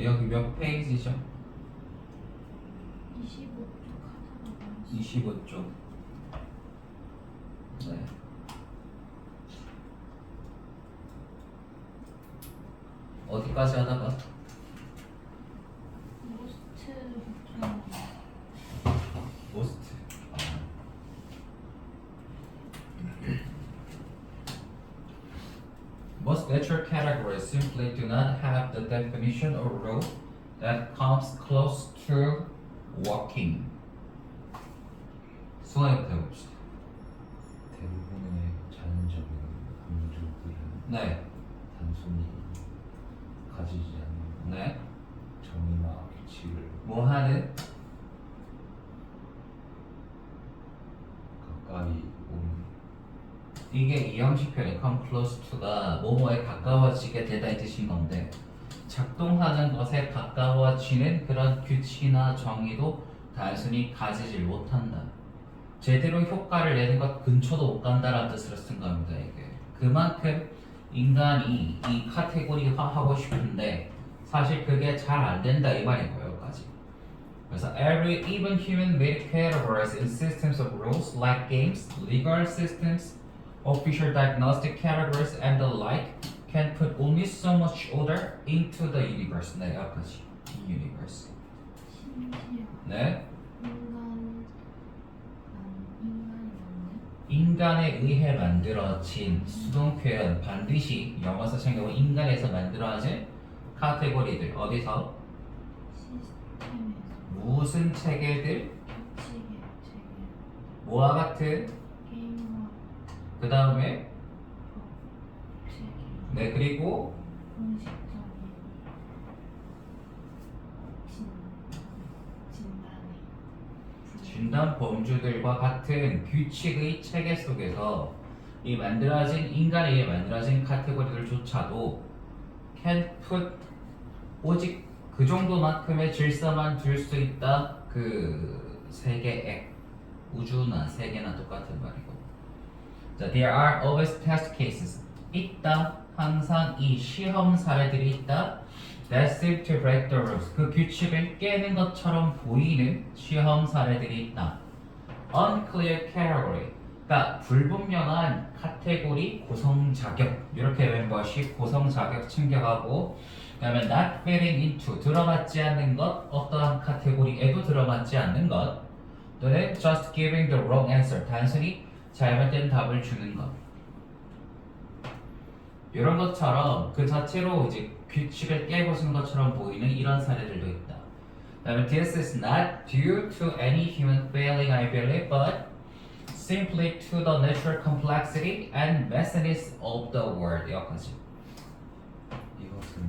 여기 몇 페이지죠? 25쪽 하다가 25쪽. 네. 어디까지 하다가? 모스트 모스트. Most natural categories simply do not have the definition or rule that comes close to walking. 수학부터 해봅시다. 대부분의 자연적인 구조들은 네, 단순히 가지지 않는 네. 정의나 규칙을 뭐 하는? 가까이 오는 이게 이 형식 표현 come close to가 뭐뭐에 가까워지게 되다 이 뜻인 건데 작동하는 것에 가까워지는 그런 규칙이나 정의도 단순히 가지질 못한다. 제대로 효과를 내는 것 근처도 못 간다라는 뜻으로 쓴 겁니다. 이게 그만큼 인간이 이 카테고리화하고 싶은데 사실 그게 잘 안 된다 이 말인 거예요. 여기까지. 그래서 every even human made categories in systems of rules like games, legal systems, official diagnostic categories, and the like can put only so much order into the universe. 네, 여기까지. universe. 심지어 네. 인간이 맞는 인간에 의해 만들어진 수동 표현 반드시 영어에서 생각하고 인간에서 만들어진 카테고리들 어디서 시스템에서 무슨 체계들 규칙의 체계 뭐와 같은 게임과 그 다음에 법 체계 네 그리고 공식적인 진단의 진단 범주들과 같은 규칙의 체계 속에서 이 만들어진 인간에 의해 만들어진 카테고리들조차도 can put 오직 그 정도만큼의 질서만 둘 수 있다. 그 세계에 우주나 세계나 똑같은 말이고. 자, there are always test cases. 있다. 항상 이 시험 사례들이 있다. That seem to break the rules. 그 규칙을 깨는 것처럼 보이는 시험 사례들이 있다. Unclear category. 그러니까 불분명한 카테고리 구성 자격 이렇게 멤버십 구성 자격 챙겨가고 그다음에 not fitting into 들어맞지 않는 것 어떠한 카테고리에도 들어맞지 않는 것 또는 just giving the wrong answer 단순히 잘못된 답을 주는 것 이런 것처럼 그 자체로 이제 규칙을 깨부수는 것처럼 보이는 이런 사례들도 있다. 그다음에 this is not due to any human failing I believe but simply to the natural complexity and messiness of the world 여기까지. 이것은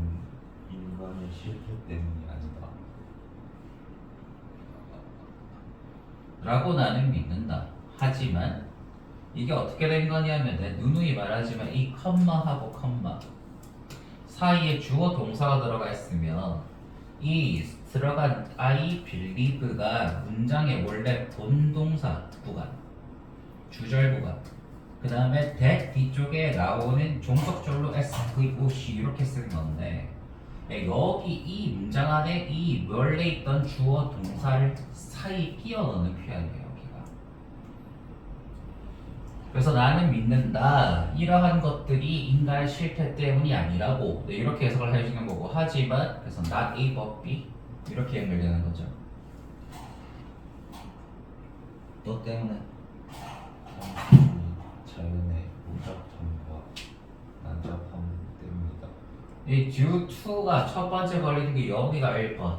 인간의 실패 때문이 아니다. 라고 나는 믿는다. 하지만 이게 어떻게 된 거냐면 누누이 말하지만 이 컴마하고 컴마 사이에 주어 동사가 들어가 있으면 이 들어간 I believe가 문장의 원래 본동사 구간 주절 구간 그 다음에 that 뒤쪽에 나오는 종속절로 SVOC 이렇게 쓰는 건데 여기 이 문장 안에 이 원래 있던 주어 동사를 사이 끼워 넣는 표현이에요 여기가. 그래서 나는 믿는다 이러한 것들이 인간의 실패 때문이 아니라고 이렇게 해석을 해주는 거고 하지만 그래서 not A but B 이렇게 연결되는 거죠. 너 때문에 단순히 자연의 복잡함과 난잡함 때문이다. 이 due to가 첫 번째 걸리는 게 여기가 1번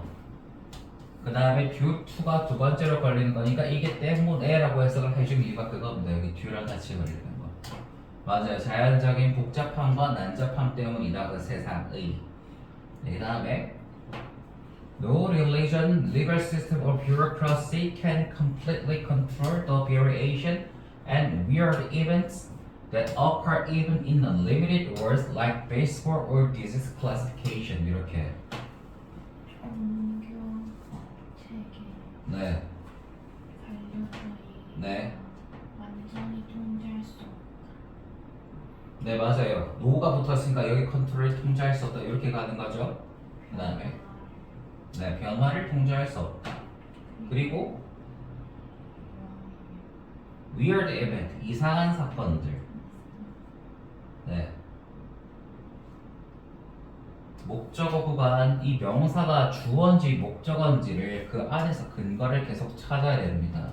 그 다음에 due to가 두 번째로 걸리는 거니까 이게 때문에라고 해석을 해준 이유가 그겁니다. 여기 due랑 같이 걸리는 거 맞아요. 자연적인 복잡함과 난잡함 때문이다. 그 세상의 그 다음에 No religion, legal system, or bureaucracy can completely control the variation and weird events that occur even in unlimited words like baseball or disease classification 이렇게. 종교 체계 네, 반려자의 네, 완전히 통제할 수 없다. 네 맞아요. 노가 붙었으니까 여기 컨트롤을 통제할 수 없다 이렇게 가는 거죠. 그 다음에 네, 변화를 통제할 수 없다. 그리고 weird event, 이상한 사건들. 네. 목적어 구간, 이 명사가 주어인지 목적어인지를 그 안에서 근거를 계속 찾아야 됩니다.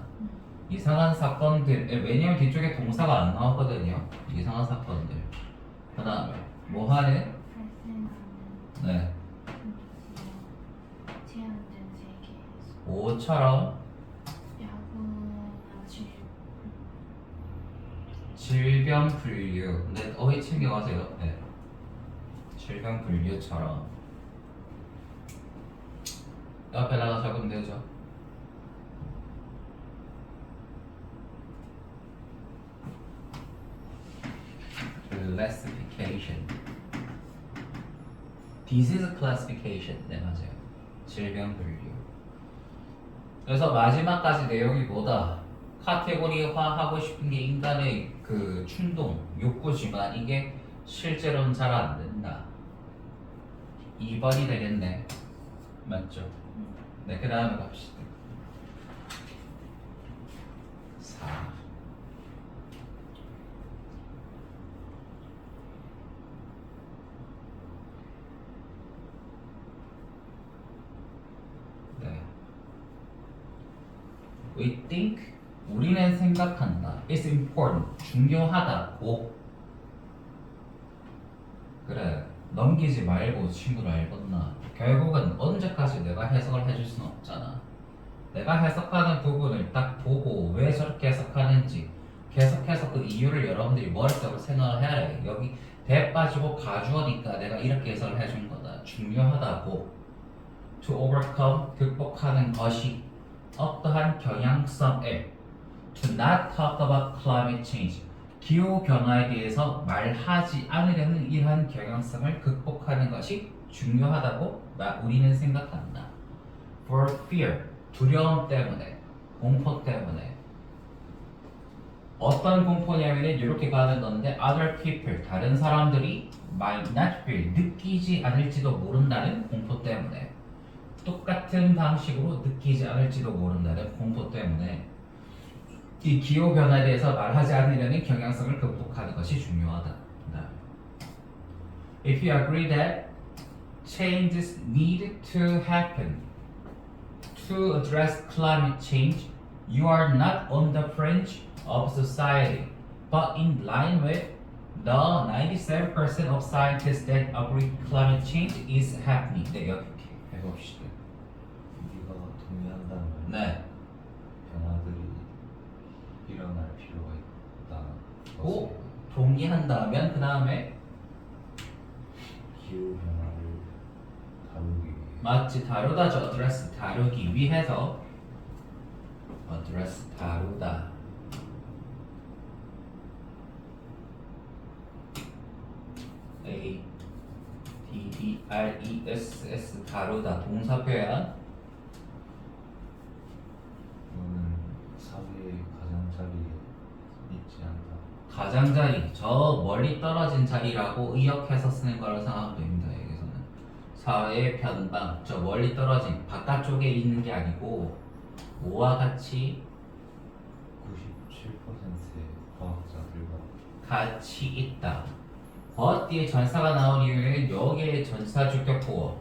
이상한 사건들, 왜냐면 뒤쪽에 동사가 안 나왔거든요. 이상한 사건들. 그 다음에 뭐 하는? 발생하는 네. 제한된 세계에서 5처럼 야구나 질병 분류. 네, 어휘 챙겨가세요. 네. 질병 분류처럼 옆에다가 적으면 되죠. classification, disease classification. 네, 맞아요. 질병 분류. 그래서 마지막까지 내용이 뭐다? 카테고리화 하고 싶은 게 인간의 그 충동, 욕구지만 이게 실제로는 잘 안 된다. 2번이 되겠네. 맞죠? 네, 그 다음에 갑시다. 4. 네. We think, 우리는 생각한다. It's important, 중요하다고. 그래, 넘기지 말고 친구를 알겠나. 결국은 언제까지 내가 해석을 해줄 수는 없잖아. 내가 해석하는 부분을 딱 보고 왜 저렇게 해석하는지 계속해서 그 이유를 여러분들이 머릿속으로 생각을 해야 해. 여기 대 빠지고 가주어니까 내가 이렇게 해석을 해준 거다. 중요하다고. To overcome, 극복하는 것이 어떠한 경향성을 To not talk about climate change, 기후 변화에 대해서 말하지 않으려는 이러한 경향성을 극복하는 것이 중요하다고 우리는 생각한다. For fear, 두려움 때문에, 공포 때문에. 어떤 공포냐면은 이렇게 가는 건데 other people, 다른 사람들이 might not feel, 느끼지 않을지도 모른다는 공포 때문에. 똑같은 방식으로 느끼지 않을지도 모른다는 공포 때문에 이 기후 변화에 대해서 말하지 않으려는 경향성을 극복하는 것이 중요하다. If you agree that changes need to happen to address climate change, you are not on the fringe of society, but in line with the 97% of scientists that agree climate change is happening. 네, 이렇게 해봅시다. 우리가 동의한다면 네. 변화들이 일어날 필요가 있다. 고 동의한다면 그 다음에 기후 변화를 다루기 위해 마치 다루다죠. address 다루기 위해서 address 다루다. A D D R E S S 다루다 동사 표현. 이거는 사회의 가장자리에 있지 않다. 가장자리, 저 멀리 떨어진 자리라고 의역해서 쓰는 거라고 생각하면 됩니다. 여기서는 사회의 변방, 저 멀리 떨어진 바깥쪽에 있는 게 아니고 뭐와 같이 97%의 과학자들과 같이 있다. but 뒤에 전사가 나온 이유는 여기에 전사 주격보어,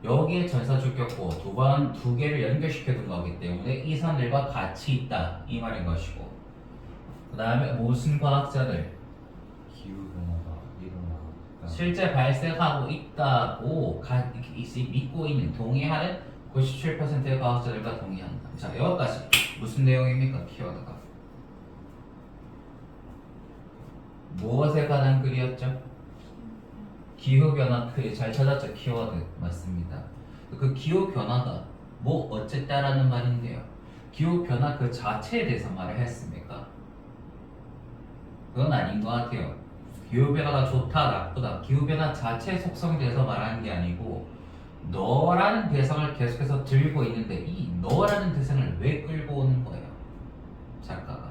여기에 전사 주격보어 두 개를 연결시켜 둔 거기 때문에 이 사람들과 같이 있다 이 말인 것이고, 그 다음에 무슨 과학자들 기후 변화가 일어나다. 실제 발생하고 있다고 믿고 있는, 동의하는 97%의 과학자들과 동의한다. 자, 여기까지 무슨 내용입니까? 키워드가 무엇에 관한 글이었죠? 기후변화. 잘 찾았죠? 키워드 맞습니다. 그 기후변화가 뭐 어쨌다라는 말인데요, 기후변화 그 자체에 대해서 말을 했습니까? 그건 아닌 것 같아요. 기후변화가 좋다 나쁘다, 기후변화 자체 속성에 대해서 말하는 게 아니고 너라는 대상을 계속해서 들고 있는데 이 너라는 대상을 왜 끌고 오는 거예요, 작가가?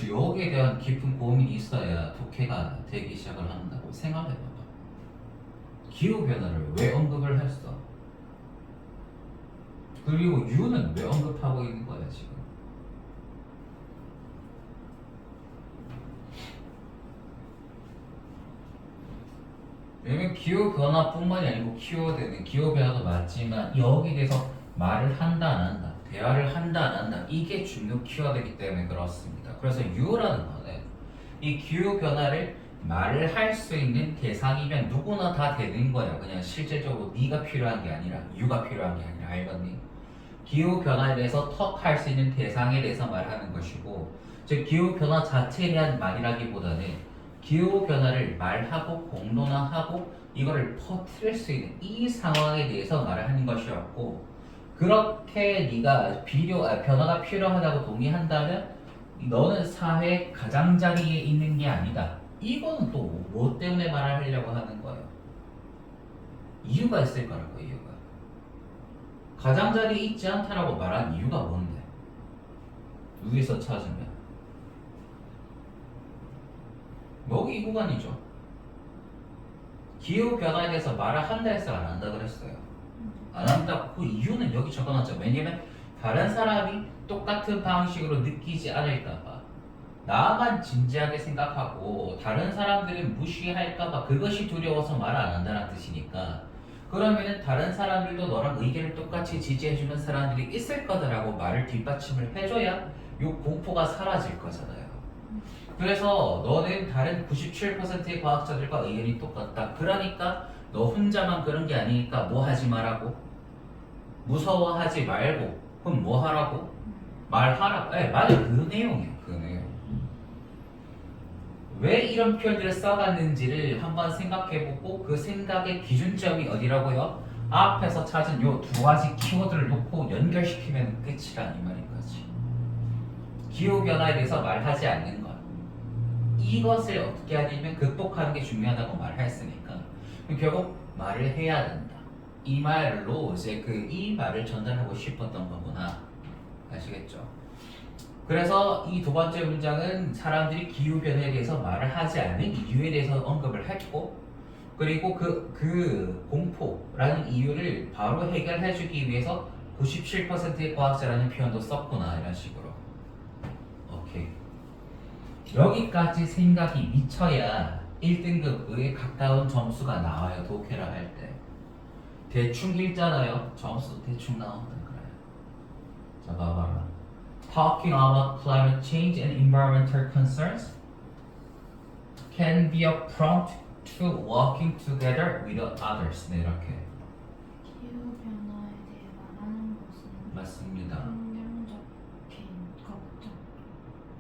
그렇지. 여기에 대한 깊은 고민이 있어야 독해가 되기 시작을 한다고 생각해봐봐. 기후변화를 왜 언급을 했어? 그리고 U는 왜 언급하고 있는 거야 지금? 왜냐면 기후변화뿐만이 아니고 키워드는 기후변화도 맞지만 여기에 대해서 말을 한다 안 한다, 대화를 한다 안 한다, 이게 중요 키워드이기 때문에 그렇습니다. 그래서 U라는 거는 이 기후변화를 말을 할 수 있는 대상이면 누구나 다 되는 거야. 그냥 실제적으로 네가 필요한 게 아니라 U가 필요한 게 아니라, 알겠니? 기후변화에 대해서 턱 할 수 있는 대상에 대해서 말하는 것이고, 즉 기후변화 자체에 대한 말이라기보다는 기후변화를 말하고 공론화하고 이거를 퍼뜨릴 수 있는 이 상황에 대해서 말을 하는 것이었고, 그렇게 네가 변화가 필요하다고 동의한다면 너는 사회 가장자리에 있는 게 아니다. 이거는 또 뭐 때문에 말을 하려고 하는 거예요? 이유가 있을 거라고. 이유가 가장자리에 있지 않다라고 말한 이유가 뭔데? 여기서 찾으면 여기 이 구간이죠. 기후변화에 대해서 말을 한다 했어요? 안 한다 그랬어요? 안 한다. 그 이유는 여기 적어놨죠. 왜냐면 다른 사람이 똑같은 방식으로 느끼지 않을까봐, 나만 진지하게 생각하고 다른 사람들은 무시할까봐, 그것이 두려워서 말을 안 한다는 뜻이니까, 그러면은 다른 사람들도 너랑 의견을 똑같이 지지해주는 사람들이 있을 거다라고 말을 뒷받침을 해줘야 요 공포가 사라질 거잖아요. 그래서 너는 다른 97%의 과학자들과 의견이 똑같다. 그러니까 너 혼자만 그런 게 아니니까 뭐 하지 말라고? 무서워하지 말고. 그럼 뭐 하라고? 말하라고. 맞아. 그 내용이에요. 그 내용. 왜 이런 표현들을 써갔는지를 한번 생각해보고 그 생각의 기준점이 어디라고요? 앞에서 찾은 요 두 가지 키워드를 놓고 연결시키면 끝이란 이 말인 거지. 기후변화에 대해서 말하지 않는 것, 이것을 어떻게 하냐면 극복하는 게 중요하다고 말했으니까 결국 말을 해야 된다. 이 말로 이제 이 말을 전달하고 싶었던 거구나. 아시겠죠? 그래서 이 두 번째 문장은 사람들이 기후변화에 대해서 말을 하지 않는 이유에 대해서 언급을 했고, 그리고 그 공포라는 이유를 바로 해결해주기 위해서 97%의 과학자라는 표현도 썼구나, 이런 식으로. 오케이. 여기까지 생각이 미쳐야 1등급에 가까운 점수가 나와요. 독해라 할 때. 대충 읽잖아요. 점수 대충 나온다 그래요. 자, 봐봐라. Talking about climate change and environmental concerns can be a prompt to working together with others. 네, 이렇게. 기후변화에 대해 말하는 것은 맞습니다. 긍정적인 걱정에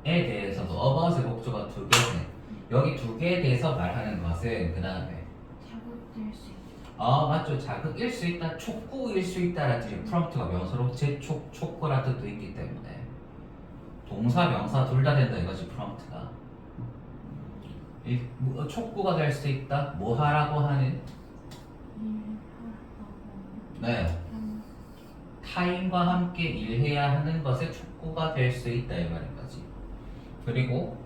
에 대해서도 about의 목적어가 두 개네. 여기 두 개에 대해서 말하는 것은 그 다음에 자극될 수 있다. 맞죠. 자극일 수 있다, 촉구일 수 있다라는 뜻이 프롬프트가 명사로 촉구라는 뜻도 있기 때문에 동사, 명사 둘 다 된다 이거지. 프롬프트가 촉구가 될 수 있다. 뭐 하라고 하는? 일하라고 네. 타인과 함께 일해야 하는 것에 촉구가 될 수 있다 이 말인 거지. 그리고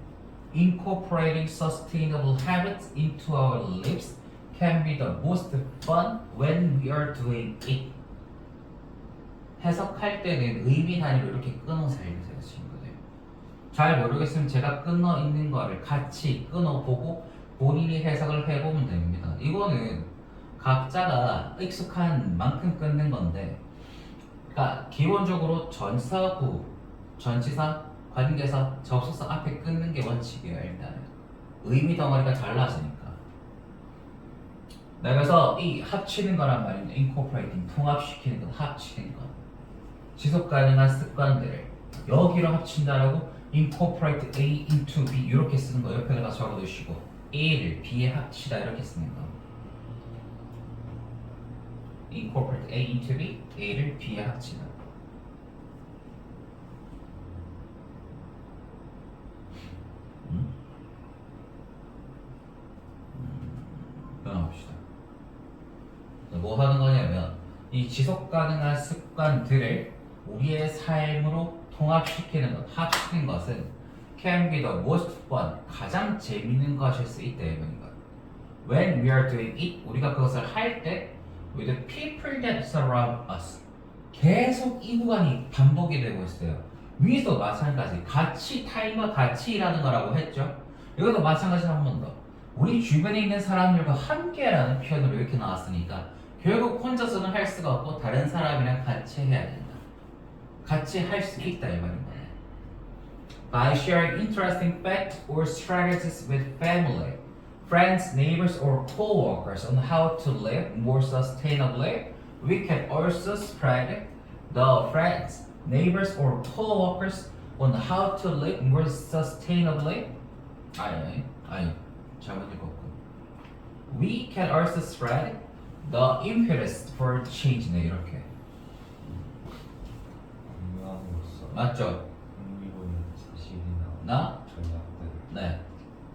incorporating sustainable habits into our lives can be the most fun when we are doing it. 해석할 때는 의미 단위로 이렇게 끊어서 읽으세요, 친구들. 잘 모르겠으면 제가 끊어 있는 거를 같이 끊어보고 본인이 해석을 해보면 됩니다. 이거는 각자가 익숙한 만큼 끊는 건데, 그러니까 기본적으로 전사구, 전치사, 관계사, 접속사 앞에 끊는 게 원칙이에요. 일단은 의미 덩어리가 달라지니까. 그래서 이 합치는 거란 말입니다. incorporating, 통합시키는 것, 합치는 것. 지속 가능한 습관들을 여기로 합친다라고 incorporate A into B 이렇게 쓰는 거 옆에다가 적어두시고 A를 B에 합치다 이렇게 쓰는 거. incorporate A into B, A를 B에 합치다. 변화봅시다. 뭐 하는 거냐면 이 지속 가능한 습관들을 우리의 삶으로 통합시키는 것, 합시키는 것은 can be the most fun. 가장 재밌는 것일 수 있다 이 말인가. When we are doing it, 우리가 그것을 할 때 with the people that surround us. 계속 이 구간이 반복이 되고 있어요. 위에서 마찬가지. 같이 타임과 같이 일하는 거라고 했죠. 이것도 마찬가지로 한 번 더. 우리 주변에 있는 사람들과 함께라는 표현으로 이렇게 나왔으니까 결국 혼자서는 할 수가 없고 다른 사람이랑 같이 해야 된다. 같이 할 수 있다 이 말인 거네. By sharing interesting facts or strategies with family, friends, neighbors, or co-workers on how to live more sustainably, we can also spread the friends, neighbors, or co-workers on how to live more sustainably. 아니, 잘못 읽었군. We can also spread the impetus for change네 이렇게. 공유함으로써 맞죠? 흥미로운 사실이나 나? 전략들, 네.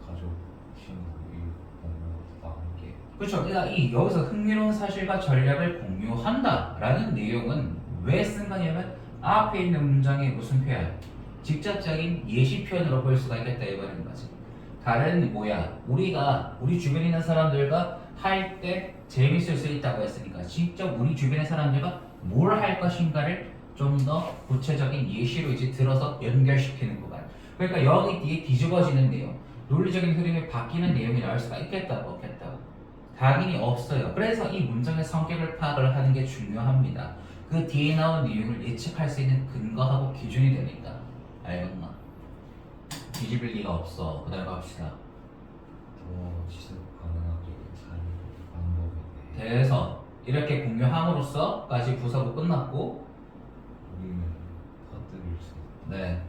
가족, 친구, 이웃, 동료와 함께 그렇죠. 그러니까 여기서 흥미로운 사실과 전략을 공유한다라는 내용은 왜 쓴 거냐면 앞에 있는 문장의 무슨 표현? 직접적인 예시 표현으로 볼 수가 있겠다 이거는 거지. 다른 우리가 우리 주변에 있는 사람들과 할 때 재밌을 수 있다고 했으니까 직접 우리 주변의 사람들과 뭘 할 것인가를 좀 더 구체적인 예시로 이제 들어서 연결시키는 구간. 그러니까 여기 뒤에 뒤집어지는 내용, 논리적인 흐름이 바뀌는 내용이 나올 수가 있겠다고 없겠다고? 당연히 없어요. 그래서 이 문장의 성격을 파악을 하는 게 중요합니다. 그 뒤에 나온 내용을 예측할 수 있는 근거하고 기준이 되니까. 알겠나? 뒤집을 리가 없어. 그다음 갑시다. 더 지속 가능하게 사는 방법에 대해 대해서 이렇게 공유함으로써까지 부사고 끝났고, 우리는 퍼뜨릴 수 있는 네.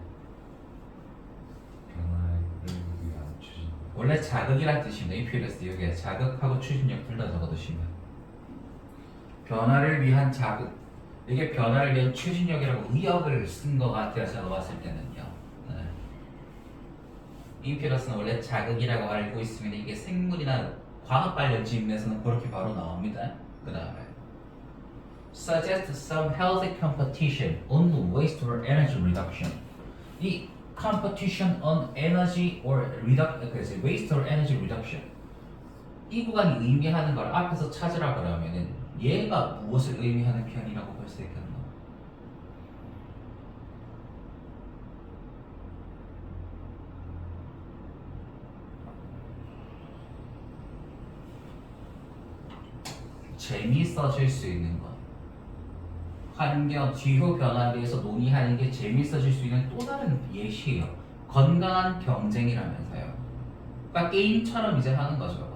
변화를 위한 추진 원래 자극이란 뜻입니다. 인퓨레스 여기에 자극하고 추진력 둘 다 적어두시면 변화를 위한 자극. 이게 변화를 위한 추진력이라고 의역을 쓴 것 같아요. 제가 봤을 때는요. 네. 인퓨레스는 원래 자극이라고 알고 있으면 이게 생물이나 과학 관련 지문에서는 그렇게 바로 나옵니다. 그 다음에 suggest some healthy competition on waste or energy reduction. 이 competition on energy or waste or energy reduction. 이 구간이 의미하는 걸 앞에서 찾으라 그러면은 얘가 무엇을 의미하는 편이라고 볼 수 있겠나? 재미있어질 수 있는 것. 환경, 기후 변화에 대해서 논의하는 게 재미있어질 수 있는 또 다른 예시예요. 건강한 경쟁이라면서요. 그러니까 게임처럼 이제 하는 거죠. 이거는.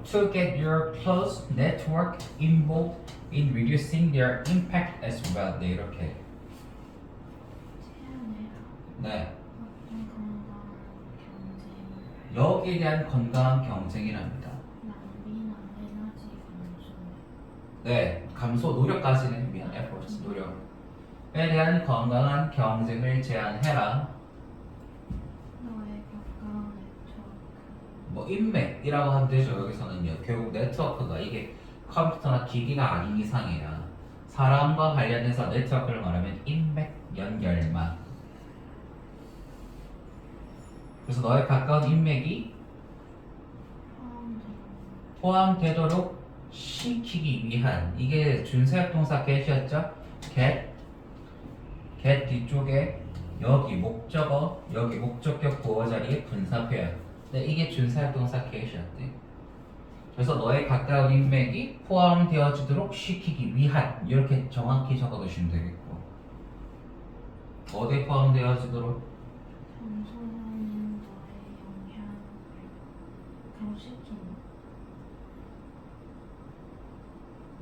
To get your close network involved in reducing their impact as well. 네, 이렇게. 태어내라. 네, 어떤 건강한 경쟁. 여기에 대한 건강한 경쟁이랍니다. 낭비나 에너지 감소. 네, 감소 노력까지는 위한 efforts, 노력에 대한 건강한 경쟁을 제한해라. 너의 가까운 네트워크. 뭐 인맥이라고 하면 되죠. 여기서는요. 결국 네트워크가 이게 컴퓨터나 기기가 아닌 이상이야. 사람과 관련해서 네트워크를 말하면 인맥 연결망. 그래서 너의 가까운 인맥이 포함되도록 시키기 위한, 이게 준사역 동사 get이었죠? get 뒤쪽에 여기 목적어, 여기 목적격 보어 자리에 분사 표현. 네, 이게 준사역 동사 get이었대. 그래서 너의 가까운 인맥이 포함되어지도록 시키기 위한, 이렇게 정확히 적어두시면 되겠고. 어디에 포함되어지도록? 감소하는 너의 영향을 감시키는.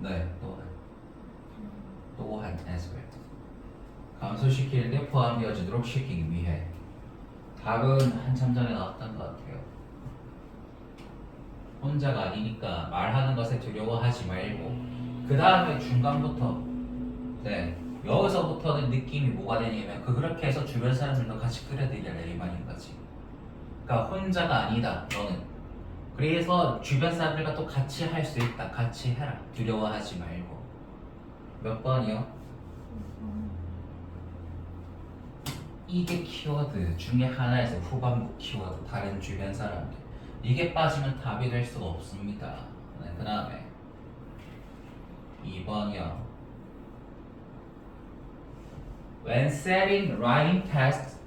네, 또한 as well. 감소시키는데 포함되어지도록 시키기 위해. 답은 한참 전에 나왔던 것 같아요. 혼자가 아니니까 말하는 것에 두려워하지 말고, 그 다음에 중간부터, 네, 여기서부터는 느낌이 뭐가 되냐면 그렇게 해서 주변 사람들도 같이 끌어들여라 이 말인 거지. 그러니까 혼자가 아니다 너는. 그래서 주변 사람들과 또 같이 할 수 있다. 같이 해라. 두려워하지 말고. 몇 번이요? 이게 키워드 중에 하나에서 후반부 키워드 다른 주변 사람들 이게 빠지면 답이 될 수가 없습니다. 네, 그 다음에 2번이요. When setting writing tasks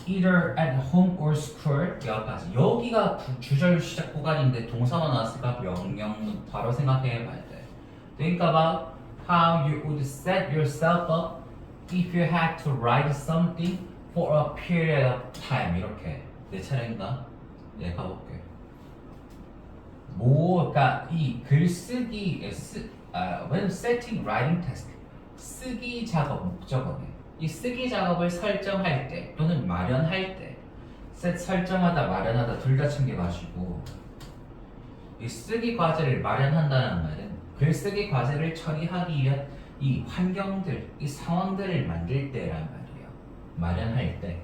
either at home or school 여기까지 여기가 주절 시작 구간인데 동사가 나왔으니까 명령문 바로 생각해 봐야 돼. Think about how you would set yourself up if you had to write something for a period of time 이렇게 내 차례인가? 네 가볼게. 그러니까 이 글쓰기 when setting writing task 쓰기 작업 목적어네. 이 쓰기 작업을 설정할 때 또는 마련할 때 설정하다 마련하다 둘 다 챙겨가시고 이 쓰기 과제를 마련한다는 말은 글쓰기 과제를 처리하기 위한 이 환경들, 이 상황들을 만들 때란 말이에요. 마련할 때.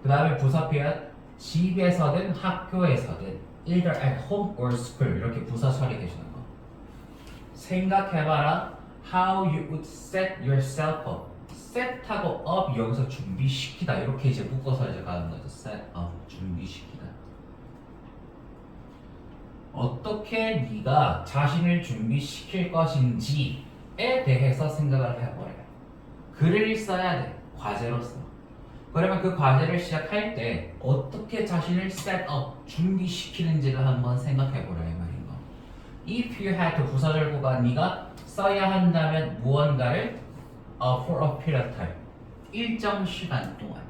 그 다음에 부사 표현 집에서든 학교에서든 either at home or school 이렇게 부사 처리해 주는 거. 생각해봐라. How you would set yourself up. set하고 up 여기서 준비시키다 이렇게 이제 묶어서 이제 가는 거죠. set up 준비시키다. 어떻게 네가 자신을 준비시킬 것인지에 대해서 생각을 해버려요. 글을 써야 돼. 과제로서. 그러면 그 과제를 시작할 때 어떻게 자신을 set up 준비시키는지를 한번 생각해보라 이 말인 거. If you had to 부사절구가 네가 써야 한다면 무언가를 for a period of time 일정 시간 동안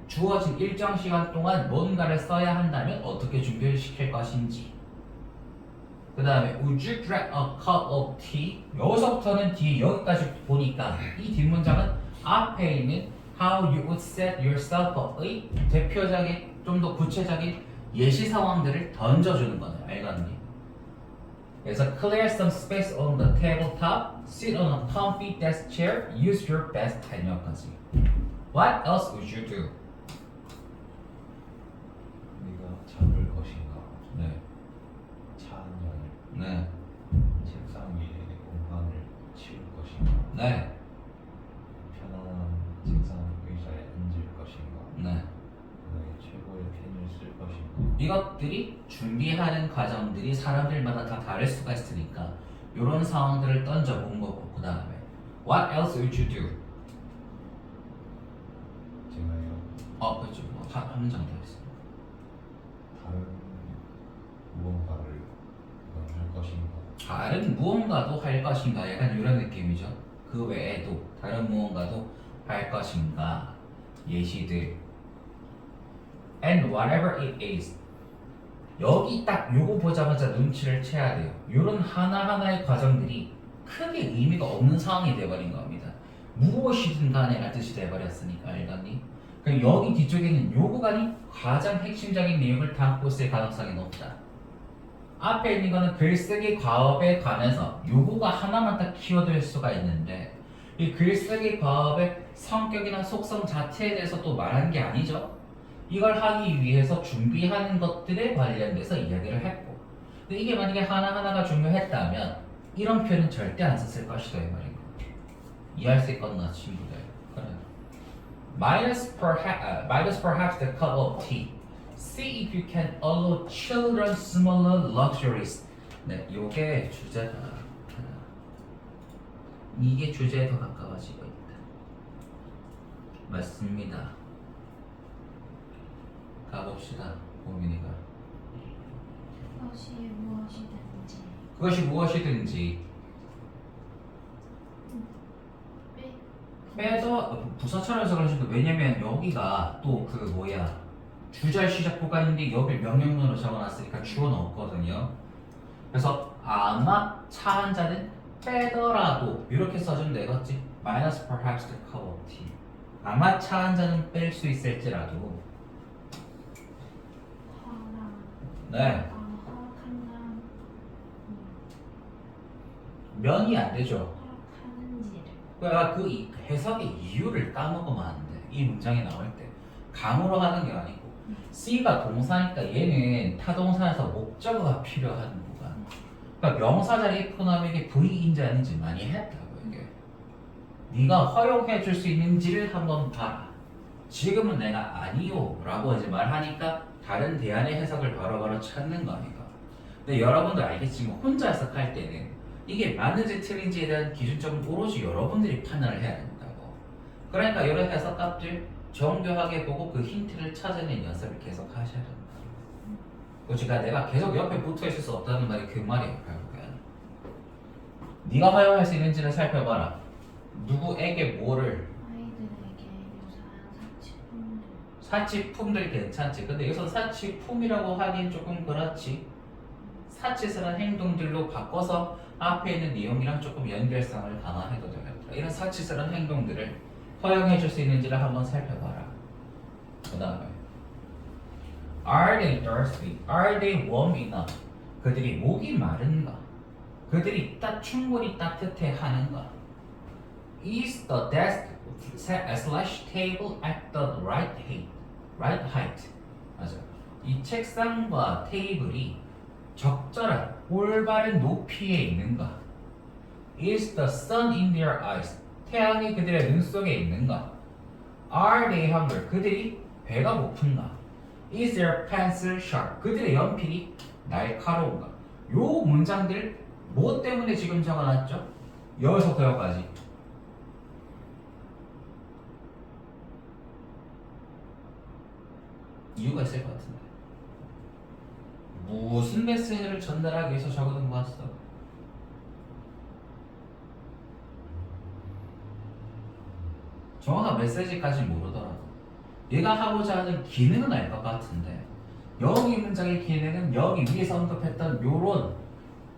주어진 일정 시간 동안 뭔가를 써야 한다면 어떻게 준비를 시킬 것인지. 그 다음에 Would you drink a cup of tea? 여기서부터는 뒤에 여기까지 보니까 이 뒷문장은 앞에 있는 How you would set yourself up의 대표적인 좀 더 구체적인 예시 상황들을 던져주는 거네요. 알겠니? 그래서 clear some space on the tabletop, sit on a comfy desk chair, use your best time까지. What else would you do? 네가 잡을 것인가? 네, 차 한 잔을 네, 책상 위에 공간을 치울 것인가? 네, 편안한 책상 의자에 앉을 것인가? 네. 너의 최고의 펜을 쓸 것인가? 이것들이 준비하는 과정들이 사람들마다 다 다를 수가 있으니까 이런 상황들을 던져본 거고 그 다음에 What else would you do? 제가요 그렇죠. 한 문장 더 있습니다. 다른 무언가를 할 것인가? 다른 무언가도 할 것인가 약간 이런 느낌이죠. 그 외에도 다른 무언가도 할 것인가 예시들 and whatever it is 여기 딱 요거 보자마자 눈치를 채야 돼요. 요런 하나하나의 과정들이 크게 의미가 없는 상황이 돼버린 겁니다. 무엇이든 간에 라는 뜻이 돼버렸으니까 알겠니? 그럼 여기 뒤쪽에 있는 요 구간이 가장 핵심적인 내용을 담고 있을 가능성이 높다. 앞에 있는 거는 글쓰기 과업에 관해서 요거가 하나만 딱 키워드일 수가 있는데 이 글쓰기 과업의 성격이나 속성 자체에 대해서 또 말한 게 아니죠. 이걸 하기 위해서 준비하는 것들에 관련돼서 이야기를 했고 근데 이게 만약에 하나하나가 중요했다면 이런 표현은 절대 안 썼을 것이다 이 말인 거. 이해할 수 있거든요 친구들. 그래. minus perhaps the cup of tea. See if you can allow children smaller luxuries. 네, 요게 주제가 이게 주제에 더 가까워지고 있다. 맞습니다. 가봅시다. 고민이가 그것이 무엇이든지 그것이 무엇이든지 빼서 부사처럼 해서 그러시고 왜냐면 여기가 또 그 뭐야 주절 시작 구간인데 여기 명령문으로 적어놨으니까 주어 넣었거든요. 그래서 아마 차 한 잔은 빼더라도 이렇게 써주면 되겠지. minus perhaps the cup of tea. 아마 차 한 잔은 뺄 수 있을지라도. 네. 허락한다는 면이 안 되죠. 허락하는지를 그러니까 그 해석의 이유를 까먹으면 안 돼. 이 문장에 나올 때 감으로 하는 게 아니고 C가 동사니까 얘는 타동사에서 목적어가 필요한 구간. 그러니까 명사 자리에 포함하게 V인지 아닌지 많이 했다고 이게. 네가 허용해 줄 수 있는지를 한번 봐라. 지금은 내가 아니요 라고 이제 말하니까 다른 대안의 해석을 바로바로 찾는 거 아닌가. 근데 여러분도 알겠지만 혼자 해석할 때는 이게 맞는지 틀린지에 대한 기준점은 오로지 여러분들이 판단을 해야 된다고. 그러니까 이런 해석값들 정교하게 보고 그 힌트를 찾아내는 연습을 계속 하셔야 된다. 그러니까 내가 계속 옆에 붙어 있을 수 없다는 말이 그 말이에요. 결국엔 네가 허용할 수 있는지를 살펴봐라. 누구에게 뭐를 아이들에게 유사한 사치품들. 사치품들 괜찮지. 근데 여기서 사치품이라고 하긴 조금 그렇지. 사치스러운 행동들로 바꿔서 앞에 있는 내용이랑 조금 연결성을 강화해도 되겠다. 이런 사치스러운 행동들을 허용해 줄 수 있는지를 한번 살펴봐라. 그 다음에 Are they thirsty? Are they warm enough? 그들이 목이 마른가? 그들이 충분히 따뜻해 하는가? Is the desk slash table at the right height? Right height. 맞아. 이 책상과 테이블이 적절한 올바른 높이에 있는가? Is the sun in their eyes? 태양이 그들의 눈 속에 있는가? Are they hungry? 그들이 배가 고픈가? Is their pencil sharp? 그들의 연필이 날카로운가? 요 문장들 뭐 때문에 지금 적어놨죠? 여기서부터 여기까지. 이유가 있을 것 같은데. 무슨 메시지를 전달하기 위해서 적어둔 거 같어? 정확한 메시지까지 모르더라도 얘가 하고자 하는 기능은 알 것 같은데, 여기 문장의 기능은 여기 위에서 언급했던 요런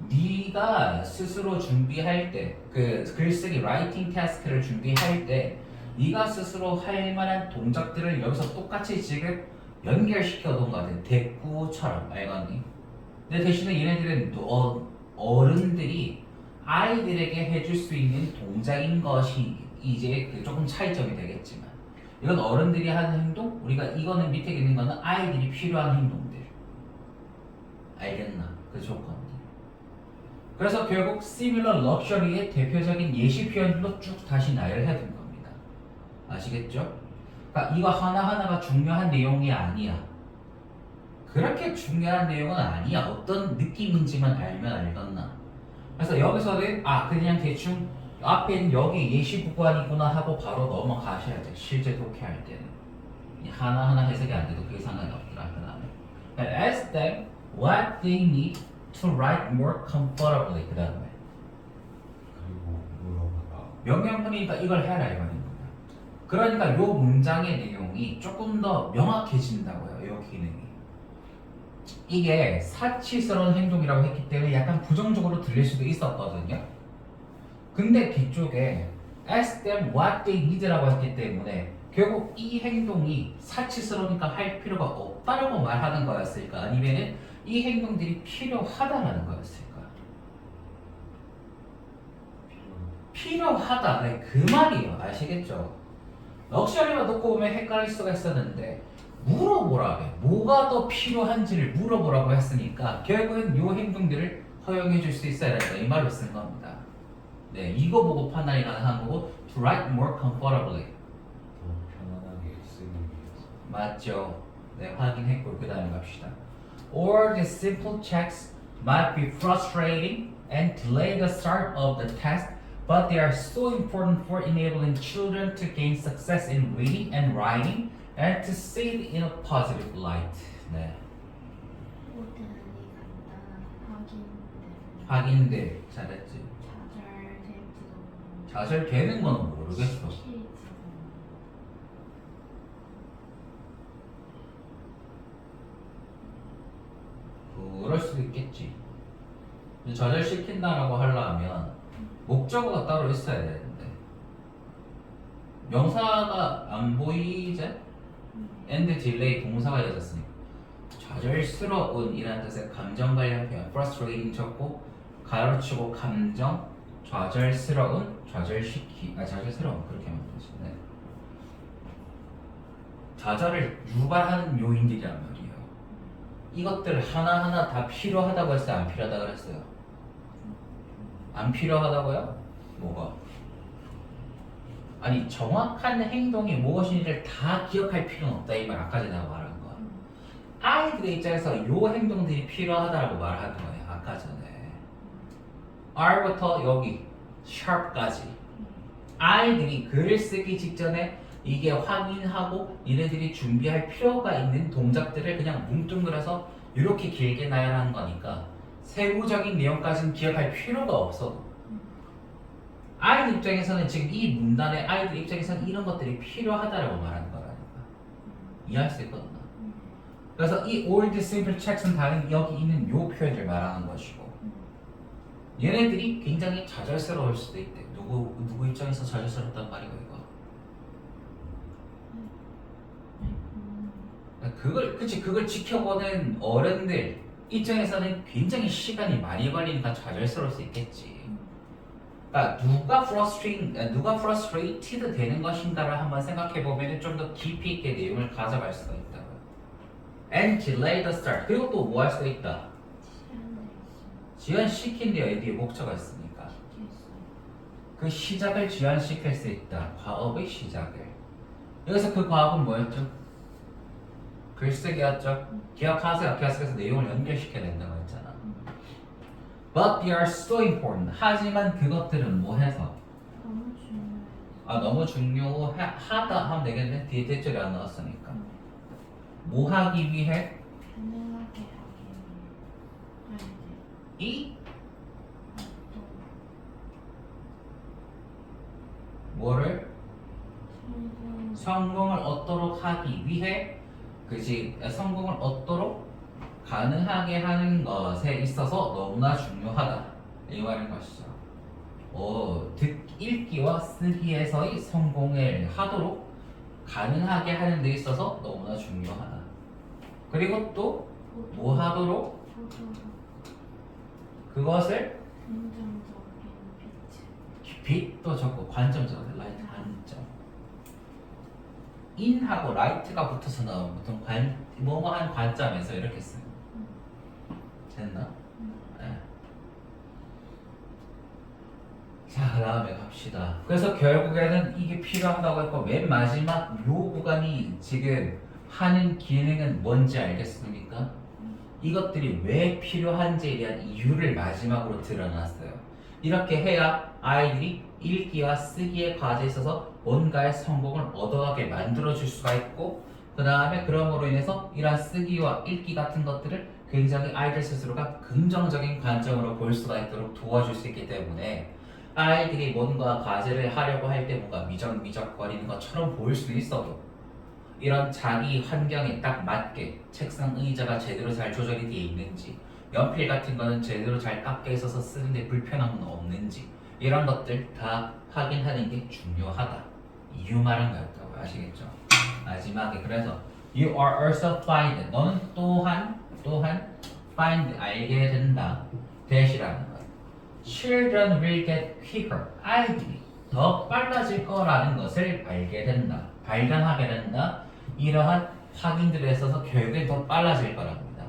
네가 스스로 준비할 때, 그 글쓰기 라이팅 태스크를 준비할 때 네가 스스로 할 만한 동작들을 여기서 똑같이 지금 연결시켜 둔 거 같아. 대꾸처럼. 알겠니? 근데 대신에 얘네들은 어른들이 아이들에게 해줄 수 있는 동작인 것이 이제 그 조금 차이점이 되겠지만, 이건 어른들이 하는 행동, 우리가 이거는 밑에 있는 거는 아이들이 필요한 행동들. 알겠나? 그 조건들. 그래서 결국 similar luxury의 대표적인 예시 표현들로 쭉 다시 나열해 둔 겁니다. 아시겠죠? 그러니까 이거 하나하나가 중요한 내용이 아니야. 그렇게 중요한 내용은 아니야. 어떤 느낌인지만 알면 알겠나. 그래서 여기서는 그냥 대충 앞에 있는 여기 예시 구간이구나 하고 바로 넘어가셔야 돼. 실제 독해할 때는 하나하나 해석이 안 돼도 그게 상관이 없더라. 그 다음에 ask them what they need to write more comfortably. 그 다음에 그리고 물어봐라. 명령문이니까 이걸 해라 이 말입니다. 그러니까 요 문장의 내용이 조금 더 명확해진다고요. 요 기능이. 이게 사치스러운 행동이라고 했기 때문에 약간 부정적으로 들릴 수도 있었거든요. 근데 뒤쪽에 ask them what they need라고 했기 때문에 결국 이 행동이 사치스러우니까 할 필요가 없다라고 말하는 거였을까? 아니면은 이 행동들이 필요하다라는 거였을까? 필요하다. 네, 그 말이에요. 아시겠죠? 럭셔리만 놓고 보면 헷갈릴 수가 있었는데 물어보라고 해. 뭐가 더 필요한지를 물어보라고 했으니까 결국은 이 행동들을 허용해 줄 수 있어야 된다. 이 말로 쓴 겁니다. 네, 이거 보고 판단이 가능한 거고 to write more comfortably. 더 편안하게 쓰기 위해서. 맞죠? 네, 확인했고 그 다음에 갑시다. Or the simple checks might be frustrating and delay the start of the test, but they are so important for enabling children to gain success in reading and writing and to see it in a positive light. 네, 모든 간단한 확인들. 확인들 잘했지. 좌절될지도 좌절 되는 거는 모르겠어. 실지도 그럴 수도 있겠지. 좌절시킨다라고 하려면 목적어가 따로 있어야 되는데 명사가 안 보이제? and delay 동사가 이어졌으니까 좌절스러운 이라는 뜻의 감정 관련 표현 frustrating 쳤고 가로치고 감정 좌절스러운 좌절스러운 그렇게 하면 되지. 네. 좌절을 유발하는 요인들이란 말이에요. 이것들 하나하나 다 필요하다고 했어요? 안 필요하다고 그랬어요? 안 필요하다고요? 뭐가? 아니 정확한 행동이 무엇인지를 다 기억할 필요는 없다 이 말 아까 전에 내가 말한 거야. 아이들의 입장에서 요 행동들이 필요하다라고 말하는 거예요. 아까 전에 R부터 여기 sharp까지 아이들이 글을 쓰기 직전에 이게 확인하고 얘네들이 준비할 필요가 있는 동작들을 그냥 뭉뚱그려서 이렇게 길게 나열하는 거니까 세부적인 내용까지는 기억할 필요가 없어. 아이들 입장에서는 지금 이 문단의 아이들 입장에서는 이런 것들이 필요하다라고 말하는 거라니까. 이해할 수 있거든. 그래서 이 old simple checks는 다른 여기 있는 요 표현을 말하는 것이고 얘네들이 굉장히 좌절스러울 수도 있대. 누구 입장에서 좌절스럽단 말이고 이거. 그걸 지켜보는 어른들 입장에서는 굉장히 시간이 많이 걸리니까 좌절스러울 수 있겠지. 그러니까 누가 frustrated 되는 것인가를 한번 생각해 보면 좀 더 깊이 있게 내용을 가져갈 수가 있다. And delay the start. 그리고 또 뭐 할 수도 있다. 지연시킨 뒤에 뒤에 목적가 있으니까 그 시작을 지연시킬 수 있다. 과업의 시작을. 여기서 그 과업은 뭐였죠? 글쓰기였죠. 기억하세요. 계속해서 내용을 연결시켜야 된다고 했잖아. But they are so important. 하지만 그것들은 뭐 해서? 너무 중요해. 너무 중요하다 하면 되겠네. 뒤에 대절이 안 나왔으니까. 뭐 하기 위해? 가능하게 하기 위해. 이 또 뭐를? 성공. 성공을 얻도록 하기 위해 그지 성공을 얻도록 가능하게 하는 것에 있어서 너무나 중요하다 이 말인 것이죠. 읽기와 쓰기에서의 성공을 하도록 가능하게 하는 데 있어서 너무나 중요하다. 그리고 또 뭐 하도록 그것을 긍정적인 빛. 빛도 적고 관점적으로 라이트 관점. 인하고 라이트가 붙어서 나오면 보통 뭐뭐한 관점에서 이렇게 쓰는. 됐나? 네. 자, 그 다음에 갑시다. 그래서 결국에는 이게 필요하다고 했고 맨 마지막 요 구간이 지금 하는 기능은 뭔지 알겠습니까? 이것들이 왜 필요한지에 대한 이유를 마지막으로 드러났어요. 이렇게 해야 아이들이 읽기와 쓰기의 과제에 있어서 뭔가의 성공을 얻어가게 만들어줄 수가 있고 그 다음에 그럼으로 인해서 이러한 쓰기와 읽기 같은 것들을 굉장히 아이들 스스로가 긍정적인 관점으로 볼 수가 있도록 도와줄 수 있기 때문에 아이들이 뭔가 과제를 하려고 할 때 뭔가 미적거리는 것처럼 보일 수도 있어도 이런 자기 환경에 딱 맞게 책상 의자가 제대로 잘 조절이 되어 있는지 연필 같은 거는 제대로 잘 깎여 있어서 쓰는데 불편함은 없는지 이런 것들 다 확인하는 게 중요하다. 이유 말한 거였다고 아시겠죠? 마지막에 그래서 You are also find 너는 또한 find 알게 된다. 대시라는 것. Children will get quicker. 아이들이 더 빨라질 거라는 것을 알게 된다. 발견하게 된다. 이러한 확인들에 있어서 결국엔 더 빨라질 거랍니다.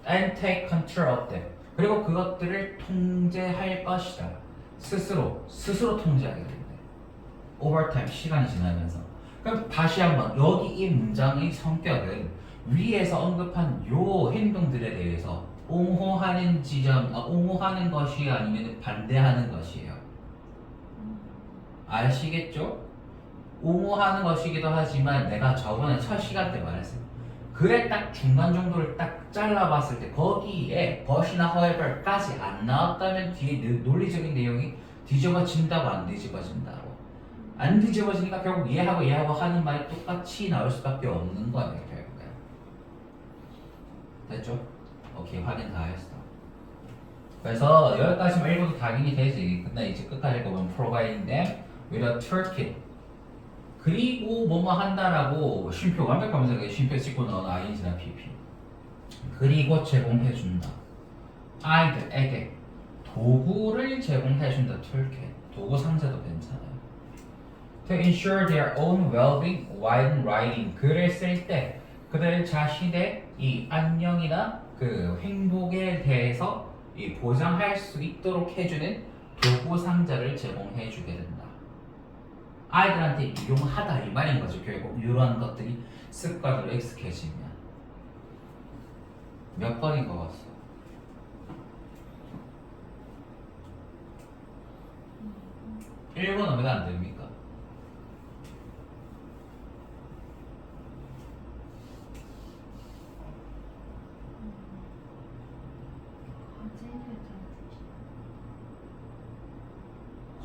And take control of them. 그리고 그것들을 통제할 것이다. 스스로 통제하게 된다. Over time 시간이 지나면서. 그럼 다시 한번 여기 이 문장의 성격은 위에서 언급한 요 행동들에 대해서 옹호하는 옹호하는 것이 아니면 반대하는 것이에요. 아시겠죠? 옹호하는 것이기도 하지만 내가 저번에 첫 시간 때 말했어요. 글의 딱 중간 정도를 딱 잘라봤을 때 거기에 but이나 however까지 안 나왔다면 뒤에 논리적인 내용이 뒤집어진다고 안 뒤집어진다고 안 뒤집어지니까 결국 얘하고 하는 말이 똑같이 나올 수밖에 없는 거예요. 결국엔 됐죠? 오케이 확인 다 했어. 그래서 여기까지만 읽어도 당연히 되지. 근데 이제 끝까지 보면 provide them with a toolkit 그리고 뭐뭐 한다라고 쉼표 완벽하면서 쉼표 찍고 나온 ing나 pp 그리고 제공해준다. 아이들에게 도구를 제공해준다. toolkit 도구 상자도 괜찮아요. To ensure their own well-being while writing 글을 쓸 때 그들 자신의 이 안녕이나 그 행복에 대해서 이 보장할 수 있도록 해주는 도구 상자를 제공해주게 된다. 아이들한테 유용하다 이 말인 거죠. 결국 이런 것들이 습관으로 익숙해지면. 몇 번인 것 같소? 1번 오면 안 됩니까?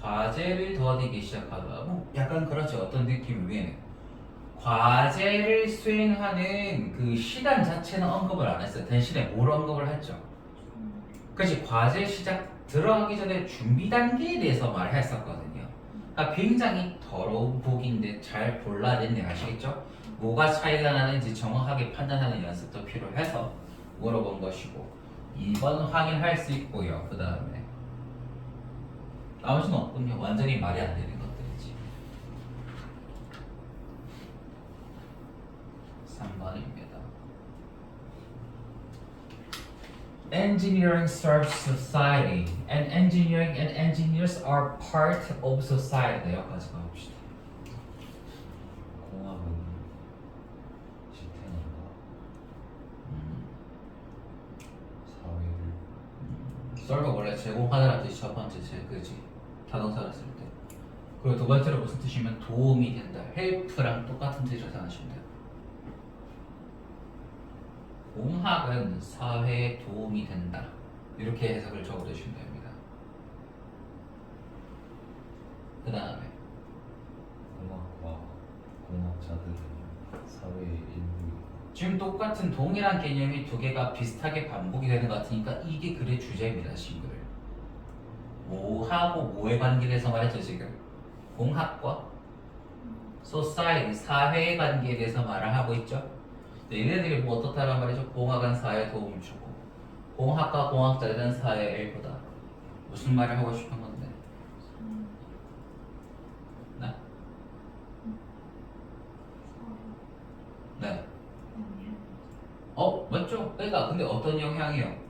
과제를 더디기 시작하다. 뭐 약간 그렇죠. 어떤 느낌이면 과제를 수행하는 그 시간 자체는 언급을 안 했어요. 대신에 뭘 언급을 했죠? 그렇지. 과제 시작 들어가기 전에 준비 단계에 대해서 말했었거든요. 그러니까 굉장히 더러운 보기인데 잘 골라야 된대. 아시겠죠? 뭐가 차이가 나는지 정확하게 판단하는 연습도 필요해서 물어본 것이고 2번 확인할 수 있고요. 그 다음에 나머지는 없군요. 완전히 말이 안 되는 것들이지. 3번입니다. Engineering serves society, and engineering and engineers are part of society. 여기까지 가봅시다. 공학은 지탱한다. 사회를 썰가 원래 제공하다라는 뜻이 첫 번째 그지 타동사를 쓸 때. 그리고 두 번째로 무슨 뜻이면 도움이 된다. help랑 똑같은 뜻으로 생각하시면 돼요. 공학은 사회에 도움이 된다. 이렇게 해석을 적어두시면 됩니다. 그 다음에 공학과 공학자들은 사회의 일부이다. 지금 똑같은 동일한 개념이 두 개가 비슷하게 반복이 되는 것 같으니까 이게 글의 주제입니다. 친구들. 뭐하고 뭐의 관계에서 말했죠 지금? 공학과 society, 사회의 관계에 대해서 말을 하고 있죠. 얘네들이 뭐 어떻다란 말이죠? 공학은 사회에 도움을 주고 공학과 공학자들은 사회의 일부다. 무슨 말을 하고 싶은 건데? 네? 네. 맞죠? 그러니까 근데 어떤 영향이요?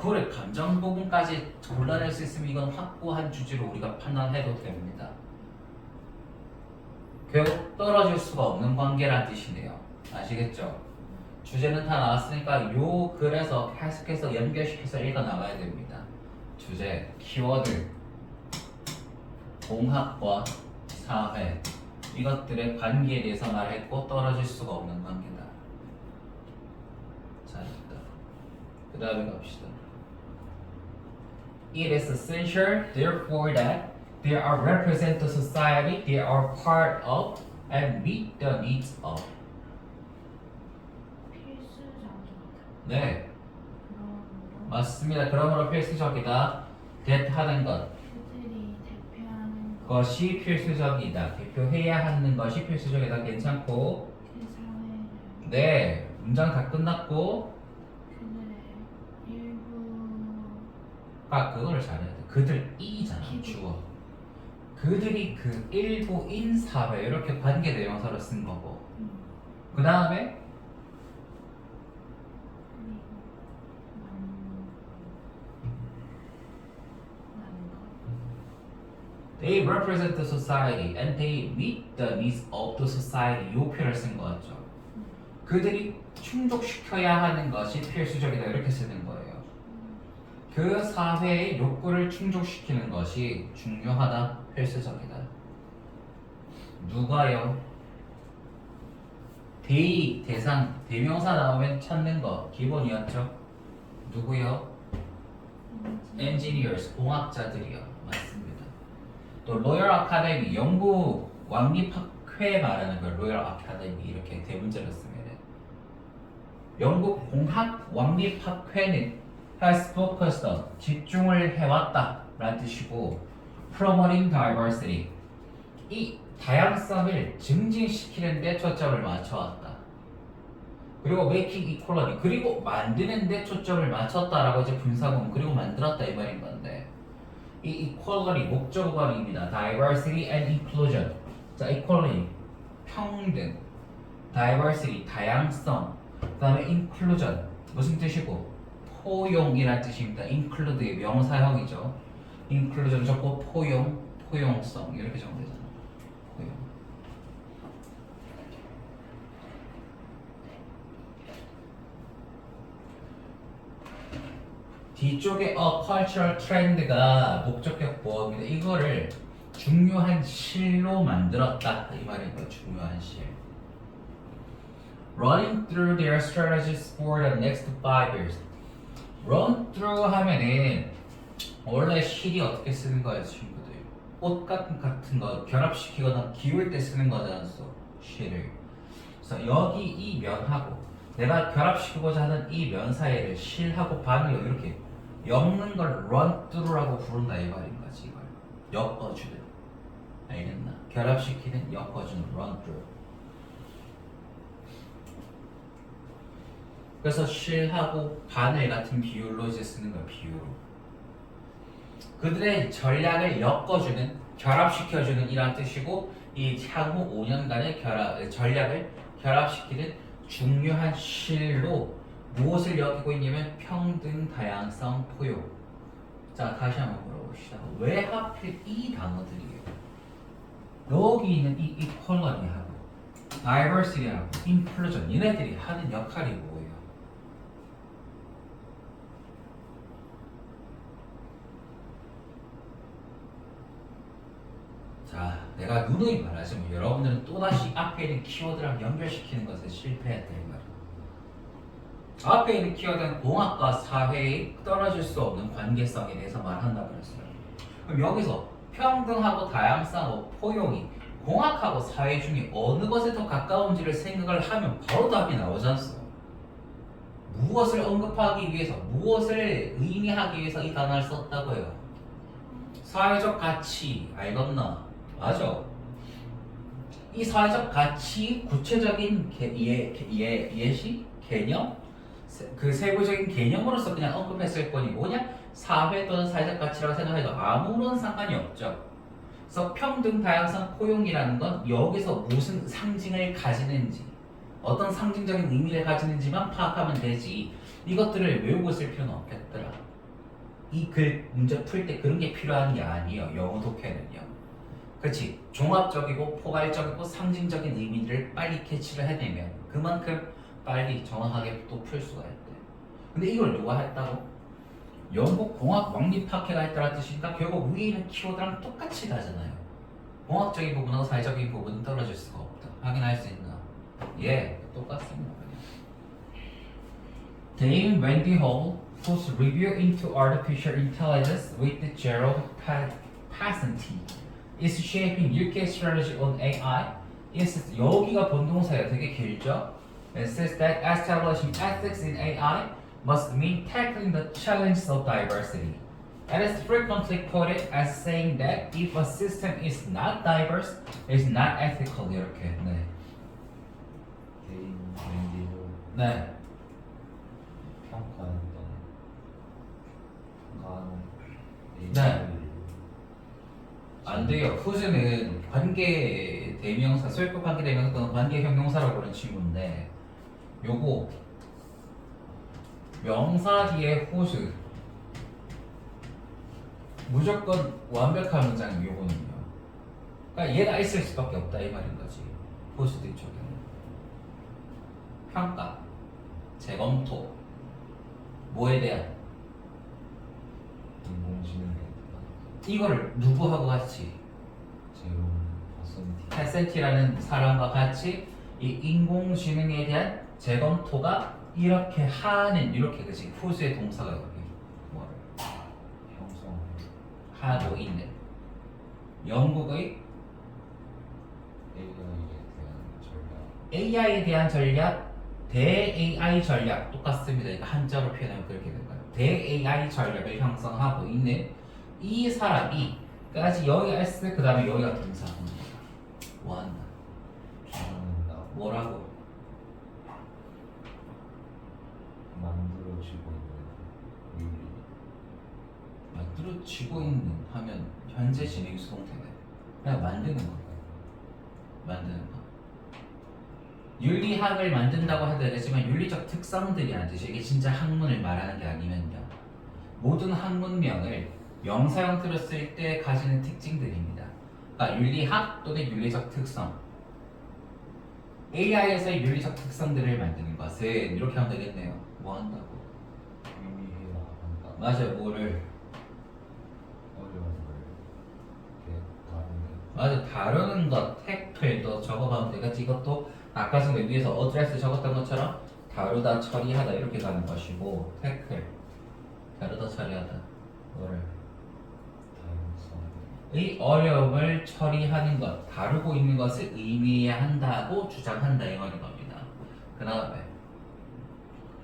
그래. 감정 부분까지 골라낼 수 있으면 이건 확고한 주제로 우리가 판단해도 됩니다. 결국 떨어질 수가 없는 관계란 뜻이네요. 아시겠죠? 주제는 다 나왔으니까 요 글에서 해석해서 연결시켜서 읽어 나가야 됩니다. 주제, 키워드, 공학과 사회 이것들의 관계에 대해서 말했고 떨어질 수가 없는 관계다. 자, 그 다음에 갑시다. It is essential, therefore, that they are represent the society they are part of and meet the needs of. 필수적이다. 네, 그러므로 맞습니다. 그러므로 필수적이다. that 하는 그들이 대표하는 것이 필수적이다. 대표해야 하는 것이 필수적이다. 괜찮고. 그 사회를 네, 문장 다 끝났고. 그들의 일부 그거를 잘해야 돼. 그들이잖아. 주어. 그들이 그 일부인 사회 이렇게 관계 대명사로 쓴 거고. 그 다음에 그리고 많은 것 they represent the society and they meet the needs of the society. 요 표현을 쓴 거 같죠. 그들이 충족시켜야 하는 것이 필수적이다 이렇게 쓰는 거예요. 그 사회의 욕구를 충족시키는 것이 중요하다, 필수적이다. 누가요? 대의, 대상, 대명사 나오면 찾는 거 기본이었죠. 누구요? engineers, 공학자들이요. 맞습니다. 또 로열 아카데미, 영국 왕립학회 말하는 걸 로열 아카데미 이렇게 대문자로 쓰면 영국 공학 왕립학회는 has focused on, 집중을 해왔다 라는 뜻이고 promoting diversity, 이 다양성을 증진시키는 데 초점을 맞춰왔다. 그리고 making equality, 그리고 만드는 데 초점을 맞췄다라고 이제 분사구문 그리고 만들었다 이 말인 건데 이 equality 목적어입니다. diversity and inclusion. 자, equality 평등, diversity 다양성, 그 다음에 inclusion 무슨 뜻이고? 포용이란 뜻입니다. include의 명사형이죠. inclusion 적고 포용, 포용성 이렇게 정되잖아. 포용. 뒤쪽에 a cultural trend가 목적격 보어입니다. 이거를 중요한 실로 만들었다 이 말인 거야. 중요한 실. Running through their strategies for the next 5 years. Run through 하면은 원래 실이 어떻게 쓰는 거예요, 친구들? 옷 같은 거 결합시키거나 기울 때 쓰는 거잖아, 실을. 그래서 여기 이 면하고 내가 결합시키고자 하는 이 면 사이를 실하고 반을 이렇게 엮는 걸 run through라고 부른다 이 말인 거지. 이걸 엮어주는, 알겠나? 결합시키는, 엮어주는 run through. 그래서 실하고 바늘 같은 비율로 이제 쓰는 거야, 비율로. 그들의 전략을 엮어주는, 결합시켜주는 이란 뜻이고, 이 향후 5년간의 전략을 결합시키는 중요한 실로 무엇을 엮이고 있냐면 평등, 다양성, 포용. 자, 다시 한번 물어봅시다. 왜 하필 이 단어들이에요? 여기 있는 이 equality하고 diversity하고 inclusion 얘네들이 하는 역할이 뭐예요? 자, 내가 누누이 말하지만 여러분들은 또다시 앞에 있는 키워드랑 연결시키는 것에 실패했다 이 말이야. 앞에 있는 키워드는 공학과 사회의 떨어질 수 없는 관계성에 대해서 말한다고 그랬어요. 그럼 여기서 평등하고 다양성하고 포용이 공학하고 사회 중에 어느 것에 더 가까운지를 생각을 하면 바로 답이 나오지 않습니까? 무엇을 언급하기 위해서, 무엇을 의미하기 위해서 이 단어를 썼다고요? 사회적 가치, 알겠나? 맞아. 이 사회적 가치 구체적인 예시, 개념, 그 세부적인 개념으로서 그냥 언급했을 뿐이 뭐냐? 사회 또는 사회적 가치라고 생각해도 아무런 상관이 없죠. 그래서 평등, 다양성, 포용이라는 건 여기서 무슨 상징을 가지는지, 어떤 상징적인 의미를 가지는지만 파악하면 되지. 이것들을 외우고 있을 필요는 없겠더라. 이 글 문제 풀 때 그런 게 필요한 게 아니에요. 영어 독해는요. 그렇지. 종합적이고 포괄적이고 상징적인 의미를 빨리 캐치를 해내면 그만큼 빨리 정확하게 또 풀 수가 있대. 근데 이걸 누가 했다고? 영국 공학 왕립학회가 했다는 뜻이니까 결국 위에 있는 키워드랑 똑같이 가잖아요. 공학적인 부분하고 사회적인 부분은 떨어질 수가 없다. 확인할 수 있나? 예, 똑같습니다. Dame Wendy Hall, whose review into artificial intelligence with Gerald Passanti is shaping UK strategy on AI. is 여기가 본동사예요. 되게 길죠? It says that establishing ethics in AI must mean tackling the challenges of diversity. It is frequently quoted as saying that if a system is not diverse, it's not ethical. 이렇게. 네. 개인 랜디로 네. 평가하는 네. 안 돼요. whose는 관계 대명사, 소유격 관계 대명사 또는 관계 형용사라고 부르는 친구인데, 요거 명사 뒤에 whose 무조건 완벽한 문장이 요거는요. 그러니까 얘가 있을 수밖에 없다 이 말인 거지. whose 뒤쪽에는 평가, 재검토, 뭐에 대한 인공지능에 이거를 누구하고 같이 제롬 퍼센티 패센티라는 사람과 같이 이 인공지능에 대한 재검토가 이렇게 하는 이렇게 그지 후수의 동사가 여기 뭐를 형성 하고 있는 영국의 AI에 대한 전략 AI 전략 똑같습니다. 그러니까 한자로 표현하면 그렇게 될 거예요. AI 전략을 형성하고 있는 이 사람이 까지 여기가 S 그 다음에 여기가 동사 원 기능나 뭐라고 만들어지고 있는 윤리 만들어지고 있는 하면 현재 진행 수동태네. 그냥 만드는 거. 만드는 거. 윤리학을 만든다고 해도 되겠지만 윤리적 특성들이라는 뜻이 이게 진짜 학문을 말하는 게 아니면요. 모든 학문명을 명사 형태로 쓸 때 가지는 특징들입니다. 그러니까 윤리학 또는 윤리적 특성. AI에서의 윤리적 특성들을 만드는 것은 이렇게 하면 되겠네요. 뭐 한다고? 의미해야 한다. 맞아요. 뭐를? 어려운 걸 이렇게 다루는. 맞아. 다루는 것, 태클도 적어가면 되겠지. 이것도 아까 전에 위에서 어드레스 적었던 것처럼 다루다, 처리하다 이렇게 가는 것이고 태클, 다루다, 처리하다. 뭐를? 다양성. 이 어려움을 처리하는 것, 다루고 있는 것을 의미해야 한다고 주장한다 이 말인 겁니다. 그 다음에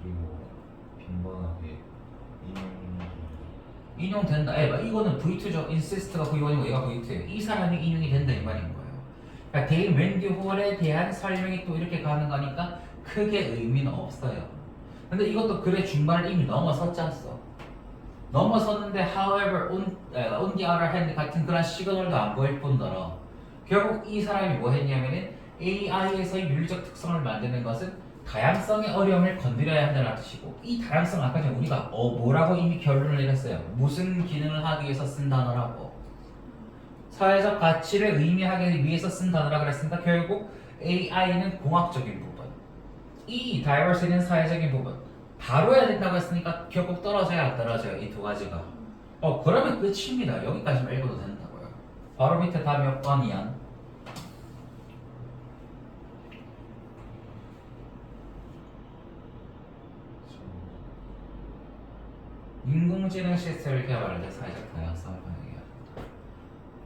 그리고 빈번하게 인용된다. 이거는 V2죠. insist가 V1이고 얘가 V2예요. 이 사람이 인용이 된다 이 말인 거예요. 그러니까 데일 웬디 홀에 대한 설명이 또 이렇게 가는 거니까 크게 의미는 없어요. 근데 이것도 글의 중반을 이미 넘어섰지 않았어. 넘어섰는데 however on the other hand 같은 그런 시그널도 안 보일 뿐더러 결국 이 사람이 뭐 했냐면은 AI에서의 윤리적 특성을 만드는 것은 다양성의 어려움을 건드려야 한다는 뜻이고 이 다양성 아까 전에 우리가 뭐라고 이미 결론을 내렸어요. 무슨 기능을 하기 위해서 쓴 단어라고. 사회적 가치를 의미하기 위해서 쓴 단어라 그랬으니까 결국 AI는 공학적인 부분, 이 diversity는 사회적인 부분 다뤄야 된다고 했으니까 결국 떨어져야 안 떨어져요. 이 두 가지가. 그러면 끝입니다. 여기까지만 읽어도 된다고요. 바로 밑에 다 몇 번이야? 인공지능 시스템을 개발할 때 사회적 다양성을 반영해야 한다.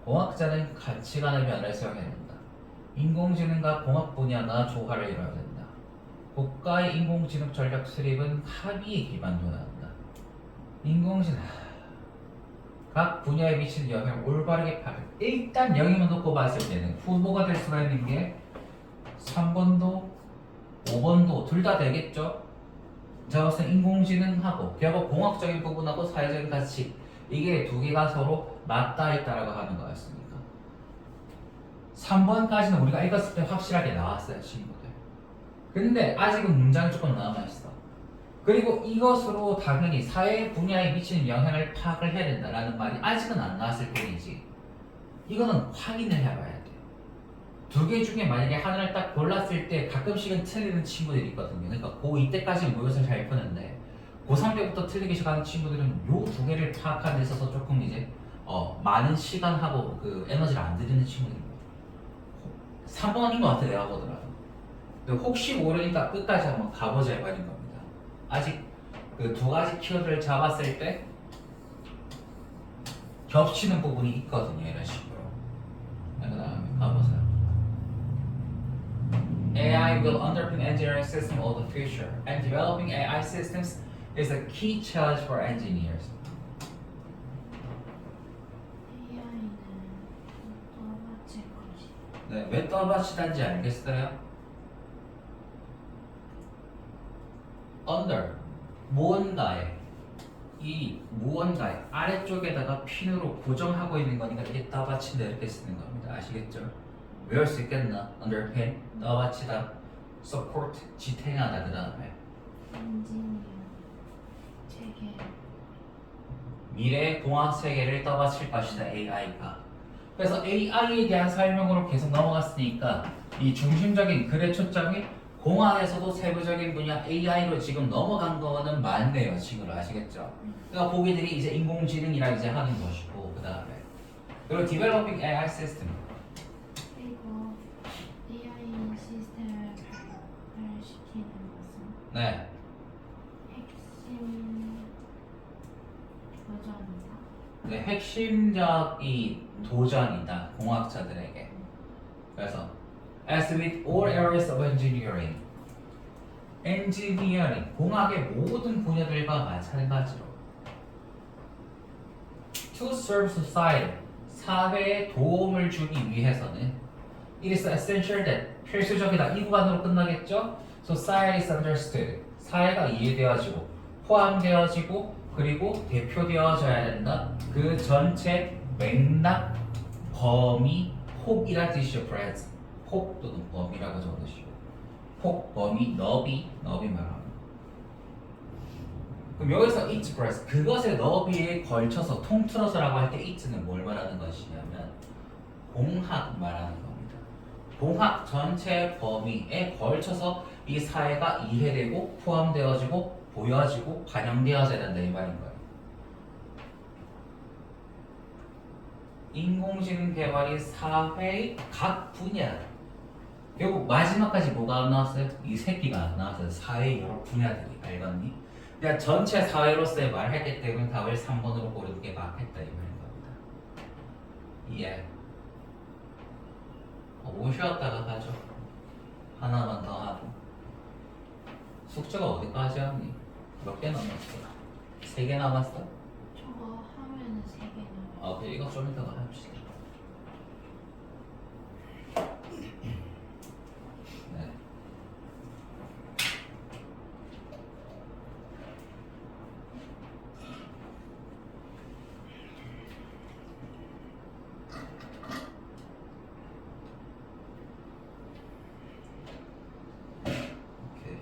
공학자는 가치관의 변화를 수용해야 된다. 인공지능과 공학 분야가 조화를 이뤄야 된다. 국가의 인공지능 전략 수립은 합의에 기반으로 한다. 인공지능 각 분야에 미치는 영향을 올바르게 파악. 일단 영향을 놓고 봤을 때는 후보가 될 수가 있는 게 3번도 5번도 둘 다 되겠죠. 저것은 인공지능하고 결국 공학적인 부분하고 사회적인 가치 이게 두 개가 서로 맞닿아 있다라고 하는 거였으니까 3번까지는 우리가 읽었을 때 확실하게 나왔어요 친구들. 근데 아직은 문장이 조금 남아있어. 그리고 이것으로 당연히 사회 분야에 미치는 영향을 파악을 해야 된다라는 말이 아직은 안 나왔을 뿐이지 이거는 확인을 해봐야 돼. 두 개 중에 만약에 하나를 딱 골랐을 때 가끔씩은 틀리는 친구들이 있거든요. 그러니까 고2 때까지는 모의고사를 잘 푸는데 고3 때부터 틀리기 시작하는 친구들은 요 두 개를 파악하는 데 있어서 조금 이제 많은 시간하고 그 에너지를 안 들이는 친구들입니다. 3번인 것 같아 내가 보더라도. 근데 혹시 모르니까 끝까지 한번 가보자 이 말인 겁니다. 아직 그 두 가지 키워드를 잡았을 때 겹치는 부분이 있거든요. 이런 식으로. 그 다음에 가보세요. AI will underpin engineering system of the future, and developing AI systems is a key challenge for engineers. AI는 떠받칠 것이. 네, 왜 떠받치단지 알겠어요? under 무언가에 이 무언가의 아래쪽에다가 핀으로 고정하고 있는 거니까 이게 떠받친다 이렇게 쓰는 겁니다. 아시겠죠? 외울 수 있겠나? underpin, 떠받치다, support, 지탱하다 그 다음에 엔지니어 체계 미래의 공학 세계를 떠받칠 것이다 AI가. 그래서 AI에 대한 설명으로 계속 넘어갔으니까 이 중심적인 글의 초점이 공학에서도 세부적인 분야 AI로 지금 넘어간 거는 맞네요. 친구들 아시겠죠? 그러니까 보기들이 이제 인공지능이라 이제 하는 것이고 그 다음에 그리고 developing AI system 그리고 AI 시스템을 발달시키는 것은 네. 핵심 도전이다. 네, 핵심적인 도전이다 공학자들에게. 그래서 as with all areas of engineering, engineering 공학의 모든 분야들과 마찬가지로 to serve society 사회에 도움을 주기 위해서는 it is essential that 필수적이다 이 구간으로 끝나겠죠. Society is understood 사회가 이해되어지고 포함되어지고 그리고 대표되어져야 된다. 그 전체 맥락, 범위, 폭이라는 뜻이죠. breadth, 폭 또는 범위라고 적으시고 폭, 범위, 너비 말하는 그럼 여기서 express 그것의 너비에 걸쳐서 통틀어서라고 할 때 it는 뭘 말하는 것이냐면 공학 말하는 겁니다. 공학 전체 범위에 걸쳐서 이 사회가 이해되고 포함되어지고 보여지고 반영되어져야 된다 이 말인 거예요. 인공지능 개발이 사회의 각 분야 결국 마지막까지 뭐가 안 나왔어요? 이 새끼가 안 나왔어요. 사회의 여러 분야들이 알겠니? 그냥 전체 사회로서의 말을 했기 때문에 답을 3번으로 고르는 게 맞겠다 이 말인 겁니다. 예. 5분 쉬었다가 가죠. 하나만 더 하고. 숙제가 어디까지 하니? 몇 개 남았어? 3개 남았어? 저거 하면은 3개 나와요. 아, 그래 이거 좀 이따가 합시다. 네. 오케이.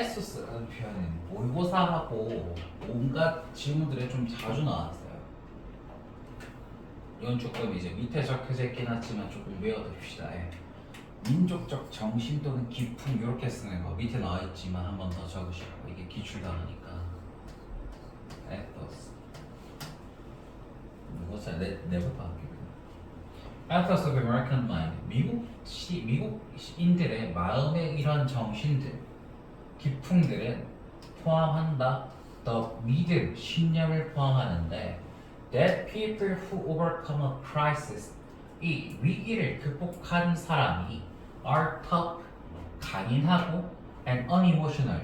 에소스라는 표현은 모의고사하고 온갖 지문들에 좀 자주 나왔어요. 이건 조금 이제 밑에 적혀져 있긴 하지만 조금 외워둡시다. 예. 민족적 정신 또는 기품 이렇게 쓰는 거 밑에 나와 있지만 한 번 더 적으시고 이게 기출당하니까. 에토스. 이거 내부터 할게요. Ethos of American Mind. 미국인들의 마음의 이런 정신들, 기풍들은 포함한다. The 믿음, 신념을 포함하는데 that people who overcome a crisis, 이 위기를 극복한 사람이 are tough, 강인하고 and unemotional,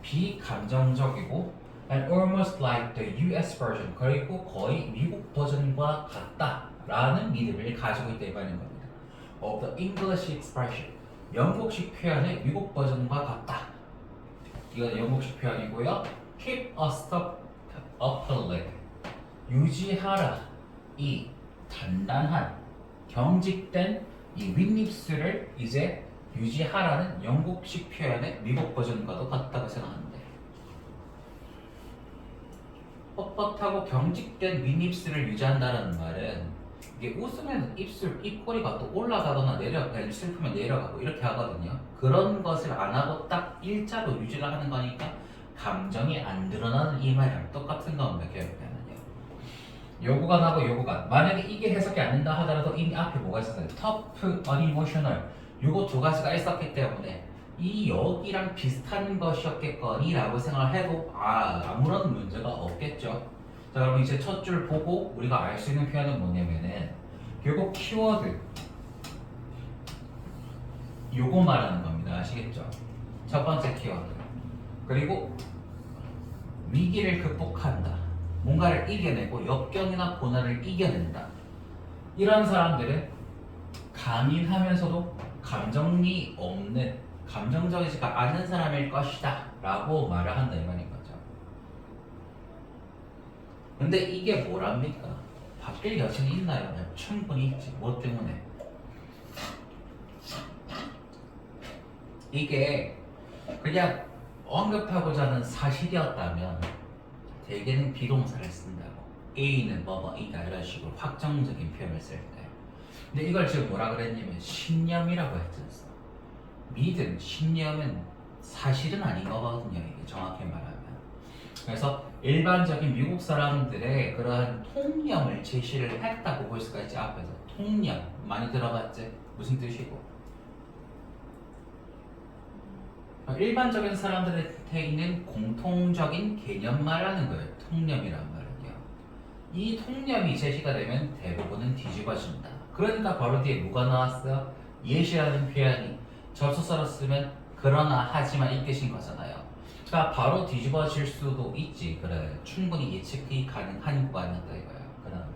비감정적이고 and almost like the US version, 그리고 거의 미국 버전과 같다라는 믿음을 가지고 있다 이 말인 겁니다. Of the English expression, 영국식 표현의 미국 버전과 같다. 이건 영국식 표현이고요. Keep a step upper leg, 유지하라, 이 단단한 경직된 이 윗입술을 이제 유지하라는 영국식 표현의 미국 버전과도 같다고 생각하는데, 뻣뻣하고 경직된 윗입술을 유지한다는 말은 이게 웃으면 입꼬리가 또 올라가거나 내려가고 슬프면 내려가고 이렇게 하거든요. 그런 것을 안 하고 딱 일자로 유지를 하는 거니까 감정이 안 드러나는 이 말이랑 똑같은 겁니다. 기억해야는요. 요구간하고 요구간. 만약에 이게 해석이 안 된다 하더라도 이미 앞에 뭐가 있었어요? tough, unemotional. 요거 두 가지가 있었기 때문에 이 여기랑 비슷한 것이었겠거니 라고 생각을 해도 아무런 문제가 없겠죠. 자, 그럼 이제 첫 줄 보고 우리가 알 수 있는 표현은 뭐냐면은 결국 키워드 요거 말하는 겁니다. 아시겠죠? 첫 번째 키워드. 그리고 위기를 극복한다. 뭔가를 이겨내고 역경이나 고난을 이겨낸다. 이런 사람들은 강인하면서도 감정이 없는, 감정적이지가 않은 사람일 것이다 라고 말을 한다 이 말인 거죠. 근데 이게 뭐랍니까? 바뀔 여지는 있나요? 충분히 있지. 뭐 때문에? 이게 그냥 언급하고자 하는 사실이었다면 대개는 비동사를 쓴다고. A는 뭐뭐이다 이런 식으로 확정적인 표현을 쓸 때. 근데 이걸 지금 뭐라 그랬냐면 신념이라고 했었어. 믿음, 신념은 사실은 아닌 거거든요. 이게 정확히 말하면. 그래서 일반적인 미국 사람들의 그러한 통념을 제시를 했다고 볼 수가 있지. 앞에서 통념 많이 들어봤지? 무슨 뜻이고? 일반적인 사람들한테 있는 공통적인 개념 말하는 거예요. 통념이란 말은요. 이 통념이 제시가 되면 대부분은 뒤집어진다. 그러니까 바로 뒤에 뭐가 나왔어요? 예시라는 표현이 접속사로 쓰면 그러나 하지만 이 뜻인 거잖아요. 그러니까 바로 뒤집어질 수도 있지. 그래, 충분히 예측이 가능한 구간이었다 이거예요. 그 다음에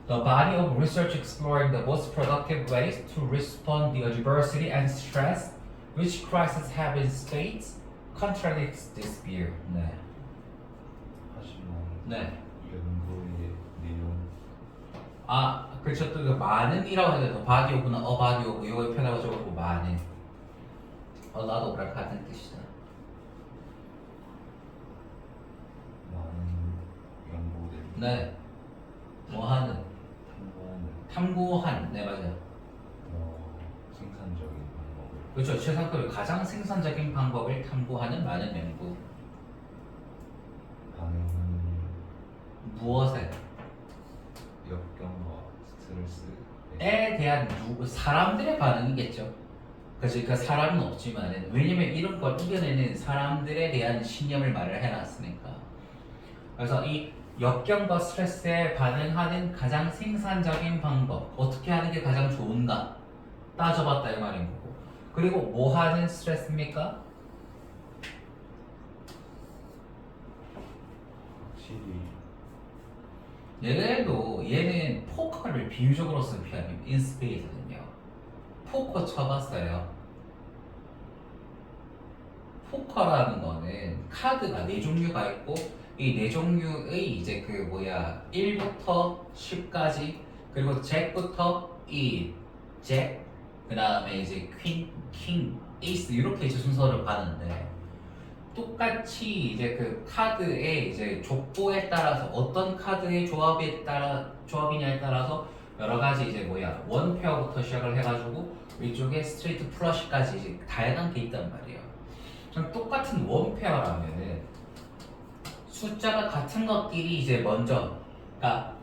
The body of research exploring the most productive ways to respond to adversity and stress which crises have in states contradicts this view. 네. 하지만 네. 연구의 내용 그렇죠. 또 많은이라고 해야 돼도 body of나 a body of 이거 편해가지고 많은. A lot of랑 같은 뜻이다. 많은 연구들 네. 뭐 하는? 탐구한. 네 맞아요. 생산적인 방법을 그렇죠. 최상급의 가장 생산적인 방법을 탐구하는 많은 연구. 반응하는 무엇에? 역경과 스트레스에 대한 사람들의 반응이겠죠. 그러니까 사람은 없지만 왜냐면 이런 걸 이겨내는 사람들에 대한 신념을 말을 해놨으니까. 그래서 이 역경과 스트레스에 반응하는 가장 생산적인 방법 어떻게 하는 게 가장 좋은가 따져봤다 이 말인 거고. 그리고 뭐 하는 스트레스입니까? 확실히 얘는 포커를 비유적으로 쓴 표현이에요. 인스페이드는요. 포커 쳐봤어요. 포커라는 거는 카드가 4종류가 있고 이 4종류의 이제 1부터 10까지 그리고 잭부터 이 잭, 그 다음에 이제 퀸, 킹, 에이스 이렇게 이제 순서를 가는데 똑같이 이제 그 카드의 이제 족보에 따라서 어떤 카드의 조합이냐에 따라서 여러 가지 이제 뭐야 원페어부터 시작을 해가지고 위쪽에 스트레이트 플러시까지 이제 다양한 게 있단 말이에요. 그럼 똑같은 원페어라면은 숫자가 같은 것끼리 이제 먼저 그러니까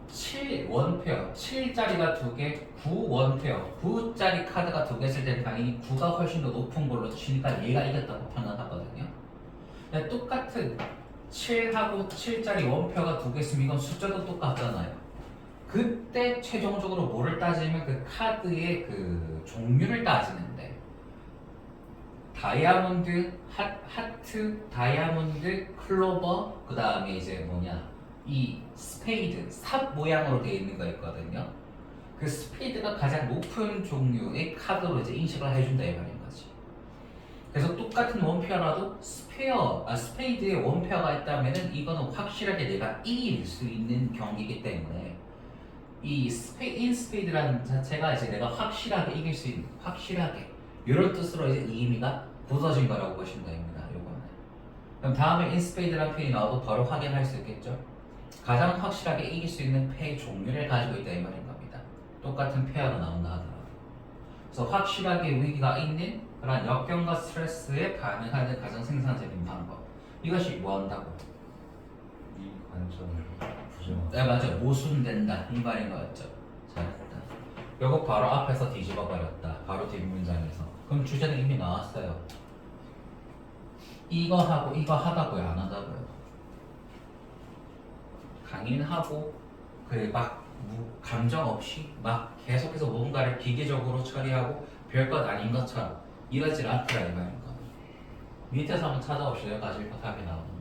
7 원페어 7짜리가 2개 9 원페어 9짜리 카드가 2개 있을 때는 당연히 9가 훨씬 더 높은 걸로 치니까 얘가 이겼다고 판단하거든요. 근데 똑같은 7하고 7짜리 원페어가 2개 있으면 이건 숫자도 똑같잖아요. 그때 최종적으로 뭐를 따지면 그 카드의 그 종류를 따지는데 다이아몬드, 하트, 다이아몬드, 클로버, 그 다음에 이제 뭐냐 이 스페이드, 삽 모양으로 되어 있는 거 있거든요. 그 스페이드가 가장 높은 종류의 카드로 이제 인식을 해준다 이 말인 거지. 그래서 똑같은 원페어라도 스페이드의 원페어가 있다면은 이거는 확실하게 내가 이길 수 있는 경기이기 때문에 이 인스페이드라는 자체가 이제 내가 확실하게 이길 수 있는 확실하게 이런 뜻으로 이제 의미가 굳어진 거라고 보시면 됩니다. 요거는. 그럼 다음에 인스페이드라는 표현이 나와도 바로 확인할 수 있겠죠. 가장 확실하게 이길 수 있는 패의 종류를 가지고 있다 이 말인 겁니다. 똑같은 페어가 나온다 하더라도. 그래서 확실하게 위기가 있는 그런 역경과 스트레스에 반응하는 가장 생산적인 방법. 이것이 뭐 한다고? 이 관점을 부정하고 네 맞아 모순된다 이 말인 거였죠. 잘했다. 요거 바로 앞에서 뒤집어 버렸다. 바로 뒷문장에서. 그럼 주제는 이미 나왔어요. 이거 하고 이거 하다고요 안 하다고요? 강인하고 그막 감정 없이 막 계속해서 뭔가를 기계적으로 처리하고 별것 아닌 것처럼 이러질 않더라 이 말인 거. 밑에서 한번 찾아보시죠. 가질 것 답이 나오는가.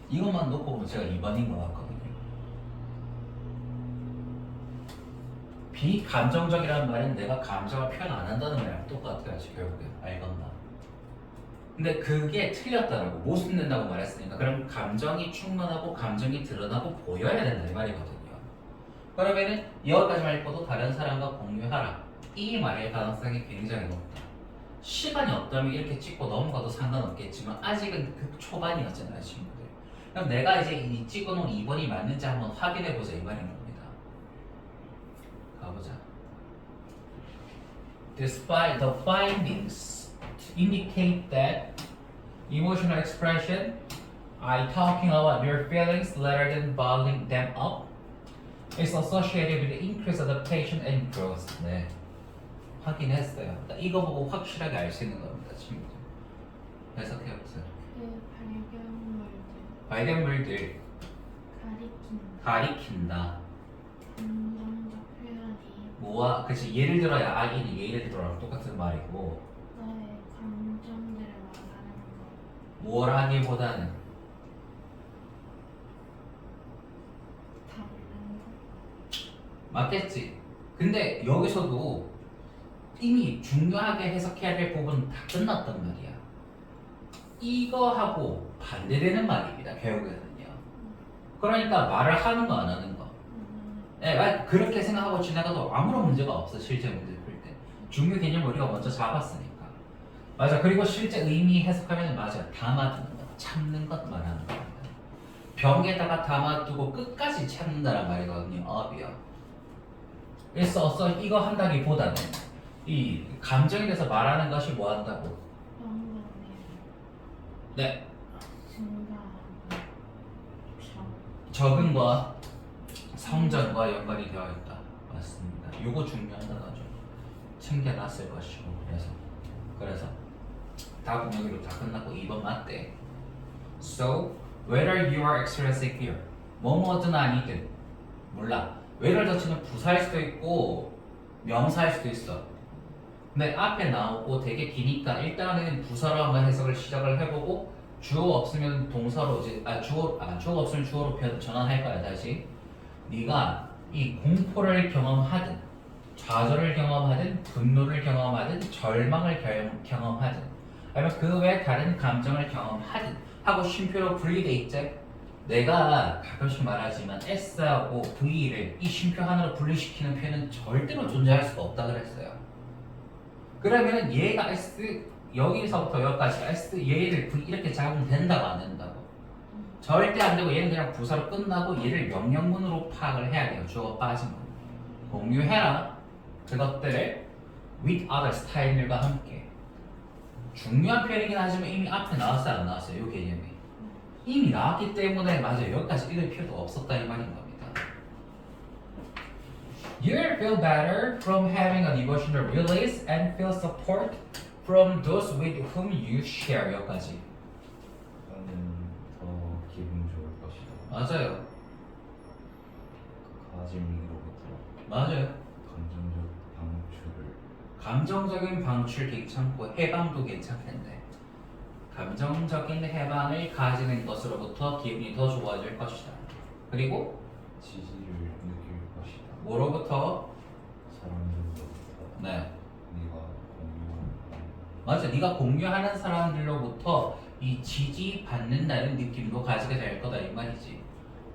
이것만 놓고 보면 제가 2번인 것 같거든요. 비감정적이라는 말은 내가 감정을 표현 안 한다는 말이랑 똑같아요. 결국엔 알겠나? 근데 그게 틀렸다라고 모순된다고 말했으니까 그럼 감정이 충만하고 감정이 드러나고 보여야 된다 이 말이거든요. 그러면은 여기까지 말고도 다른 사람과 공유하라 이 말의 가능성이 굉장히 높다. 시간이 없다면 이렇게 찍고 넘어가도 상관없겠지만 아직은 그 초반이었잖아요 친구들. 그럼 내가 이제 이 찍어놓은 2번이 맞는지 한번 확인해보자 이 말인 겁니다. 가보자. Despite the findings indicate that emotional expression, talking about your feelings rather than bottling them up, is associated with increased adaptation and growth. 네, 확인했어요. 이거 보고 확실하게 알 수 있는 겁니다, 친구들. 해석해보세요. 그 발견물들 가리킨다. 감정적 표현이 뭐와 그치 예를 들어야 아이는 예를 들어랑 똑같은 말이고 나의 감정들을 말하는 거 뭘 하기보다는 다루는 거 맞겠지. 근데 여기서도 이미 중요하게 해석해야 될 부분은 다 끝났단 말이야. 이거하고 반대되는 말입니다. 결국에는요. 그러니까 말을 하는 거 안 하는 거. 네, 그렇게 생각하고 지나가도 아무런 문제가 없어. 실제 문제 풀 때. 중요 개념 우리가 먼저 잡았으니까. 맞아. 그리고 실제 의미 해석하면 맞아. 담아두는 것, 참는 것 말하는 겁니다. 병에다가 담아두고 끝까지 참는다란 말이거든요. 업이요. 그래서 이거 한다기보다는 이 감정에 대해서 말하는 것이 뭐 한다고? 영감의 네. 증가하고 적응과 성전과 연관이 되어 있다. 맞습니다. 요거 중요한 단어죠. 챙겨놨을 것이고 그래서 답은 여기로 다 끝났고 2번 맞대. So whether you are experiencing fear, 뭐뭐든 아니든 몰라. whether 자체는 부사일 수도 있고 명사일 수도 있어. 근데 앞에 나오고 되게 기니까 일단은 부사로 한번 해석을 시작을 해보고 주어 없으면 동사로 이제 주어 없으면 주어로 전환할 거야 다시. 네가 이 공포를 경험하든 좌절을 경험하든 분노를 경험하든 절망을 경험하든 아니면 그 외에 다른 감정을 경험하고 쉼표로 분리돼 있지. 내가 가끔씩 말하지만 S하고 V를 이 쉼표 하나로 분리시키는 표현은 절대로 존재할 수가 없다 그랬어요. 그러면 얘가 S 여기서부터 여기까지 S 얘를 V 이렇게 잡으면 된다고 안 된다고? 절대 안 되고 얘는 그냥 부사로 끝나고 얘를 명령문으로 파악을 해야 돼요. 주어가 빠진 거. 공유해라. 그것들을 with other 스타일들과 함께. 중요한 표현이긴 하지만 이미 앞에 나왔어요 안 나왔어요? 이 개념이. 이미 나왔기 때문에 맞아요. 여기까지 읽을 필요도 없었다 이 말인 겁니다. You'll feel better from having an emotional release and feel support from those with whom you share. 여기까지. 나는 더 기분 좋을 것이다. 맞아요. 가짐으로부터 맞아요. 감정적 방출을 감정적인 방출 괜찮고 해방도 괜찮겠네. 감정적인 해방을 가지는 것으로부터 기분이 더 좋아질 것이다. 그리고 지지를 느낄 것이다. 뭐로부터? 사람들로부터 네. 네가 공유하는 맞아. 네가 공유하는 사람들로부터 이 지지받는다는 느낌도 가지게 될 거다 이 말이지.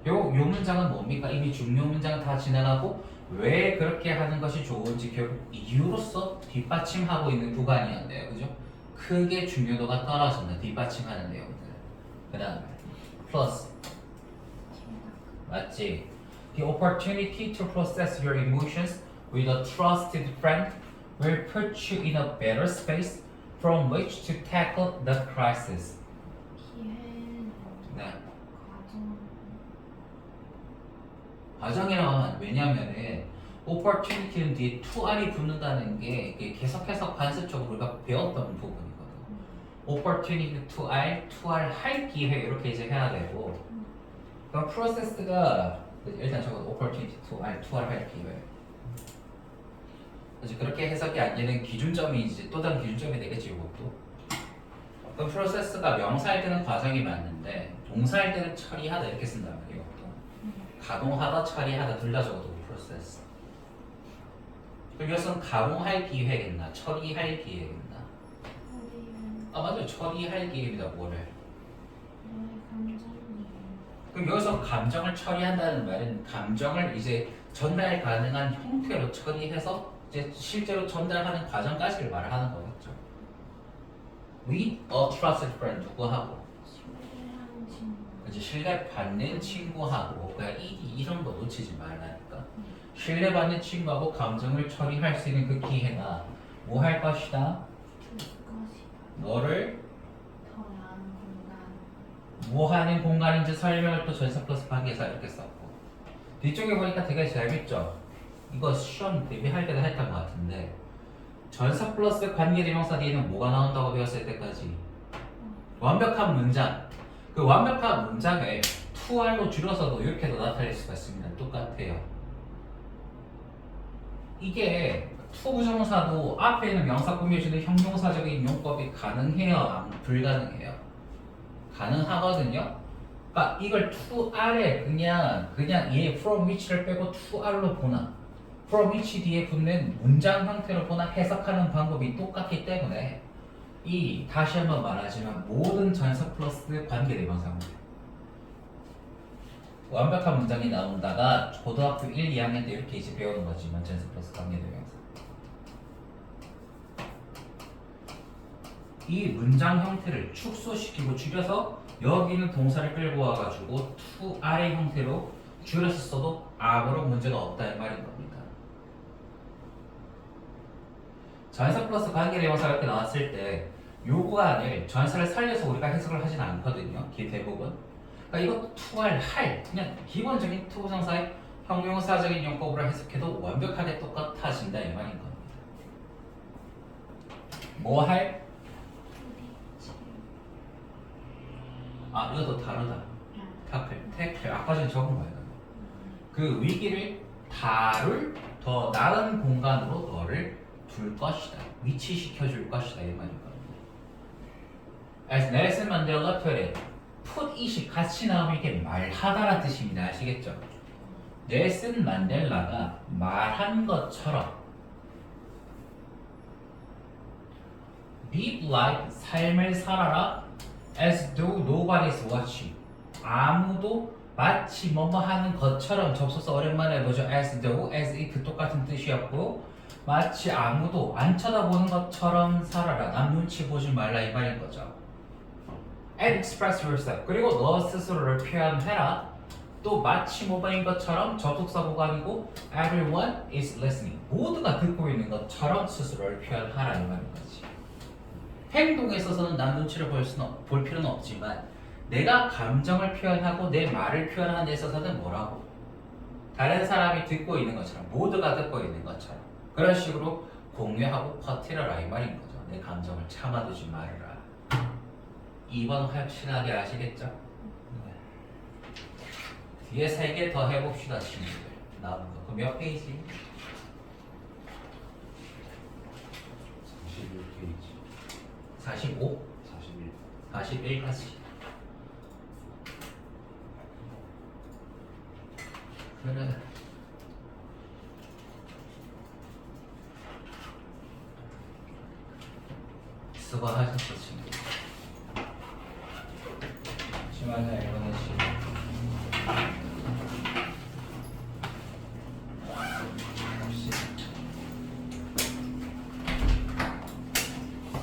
요 문장은 뭡니까? 이미 중요 문장은 다 지나가고 왜 그렇게 하는 것이 좋은지 결국 이유로서 뒷받침하고 있는 구간이었네요. 그죠? 크게 중요도가 떨어진다. 뒷받침하는 내용들. 그 다음에 플러스 맞지? The opportunity to process your emotions with a trusted friend will put you in a better space from which to tackle the crisis. 기회는 네. 과정. 과정이라고 하면 왜냐면은 opportunity는 뒤에 to r이 붙는다는 게 이게 계속해서 관습적으로 우리가 배웠던 부분이거든. opportunity to r 할 기회 이렇게 이제 해야 되고 그럼 process가 일단 적어도 opportunity to r 할 기회. 그래서 그렇게 해석이 안 되는 기준점이 이제 또 다른 기준점이 되겠지 이것도. 그럼 process가 명사일 때는 과정이 맞는데 동사일 때는 처리하다 이렇게 쓴단 말이에요. 이것도. 가동하다 처리하다 둘 다 적어도 process. 그럼 이것은 가공할 기회겠나 처리할 기회겠나? 우리는 아 맞아요. 처리할 기회입니다. 뭐를? 너의 감정이 그럼 여기서 감정을 처리한다는 말은 감정을 이제 전달 가능한 형태로 처리해서 이제 실제로 전달하는 과정까지를 말하는 거겠죠. With a trusted friend 누구하고? 신뢰하는 친구. 이제 신뢰받는 친구하고 그냥 이런 거 놓치지 말라니까. 신뢰받는 친구하고 감정을 처리할 수 있는 그 기회가 뭐 할 것이다? 줄 것이다. 너를 더 나은 공간. 뭐 하는 공간인지 설명을 또 전사 플러스 관계에서 이렇게 썼고 뒤쪽에 보니까 되게 재밌죠? 이거 시험 대비할 때도 했던 것 같은데 전사 플러스 관계대명사 뒤에는 뭐가 나온다고 배웠을 때까지 완벽한 문장 그 완벽한 문장을 toR로 줄여서도 이렇게도 나타낼 수가 있습니다. 똑같아요. 이게 to 부정사도 앞에 있는 명사 꾸며주는 형용사적인 용법이 가능해요? 불가능해요? 가능하거든요. 그러니까 이걸 to r에 그냥 얘 from which를 빼고 to r로 보나 from which 뒤에 붙는 문장 형태로 보나 해석하는 방법이 똑같기 때문에 이 다시 한번 말하지만 모든 전사 플러스 관계대명사입니다. 완벽한 문장이 나온다가 고등학교 1, 2학년 때 이렇게 이제 배우는 거지만 전사 플러스 관계대명사. 이 문장 형태를 축소시키고 줄여서 여기는 동사를 끌고 와가지고 to r의 형태로 줄여서 써도 아무런 문제가 없다 이 말인 겁니다. 전사 플러스 관계대명사 이렇게 나왔을 때 요 구간을 전사를 살려서 우리가 해석을 하진 않거든요. 대부분. 그러니까 이것도 to r 할 그냥 기본적인 to 부정사의 형용사적인 용법으로 해석해도 완벽하게 똑같아진다 이 말인 겁니다. 뭐 할? 아 이것도 다르다. 태클 아까 전에 적은 거예요. 그 위기를 다룰 더 나은 공간으로 너를 둘 것이다. 위치시켜 줄 것이다 이 말인 겁니다. As 넬슨 만델라 표현에 put it이 같이 나오면 이게 말하다라는 뜻입니다. 아시겠죠? 넬슨 만델라가 말한 것처럼 Live life 삶을 살아라 as though nobody's watching. 아무도 마치 뭐뭐 하는 것처럼 접속사 오랜만에 보죠. as though, as if 똑같은 뜻이었고 마치 아무도 안 쳐다보는 것처럼 살아라. 남 눈치 보지 말라 이 말인 거죠. And express yourself. 그리고 너 스스로를 표현해라. 또 마치 뭐뭐인 것처럼 접속사 보관이고 everyone is listening. 모두가 듣고 있는 것처럼 스스로를 표현하라 이 말인 거지. 행동에 있어서는 남 눈치를 볼 필요는 없지만 내가 감정을 표현하고 내 말을 표현하는 데 있어서는 뭐라고? 다른 사람이 듣고 있는 것처럼 모두가 듣고 있는 것처럼 그런 식으로 공유하고 퍼뜨려라 이 말인 거죠. 내 감정을 참아두지 말아라. 2번 확실하게 아시겠죠? 뒤에 3개 더 해봅시다 친구들. 나오는 거. 그럼 몇 페이지? 41페이지 45? 41 41까지. 그래. 수고하셨어 친구. 심하냐 이번에 시.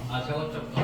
아 저것 좀.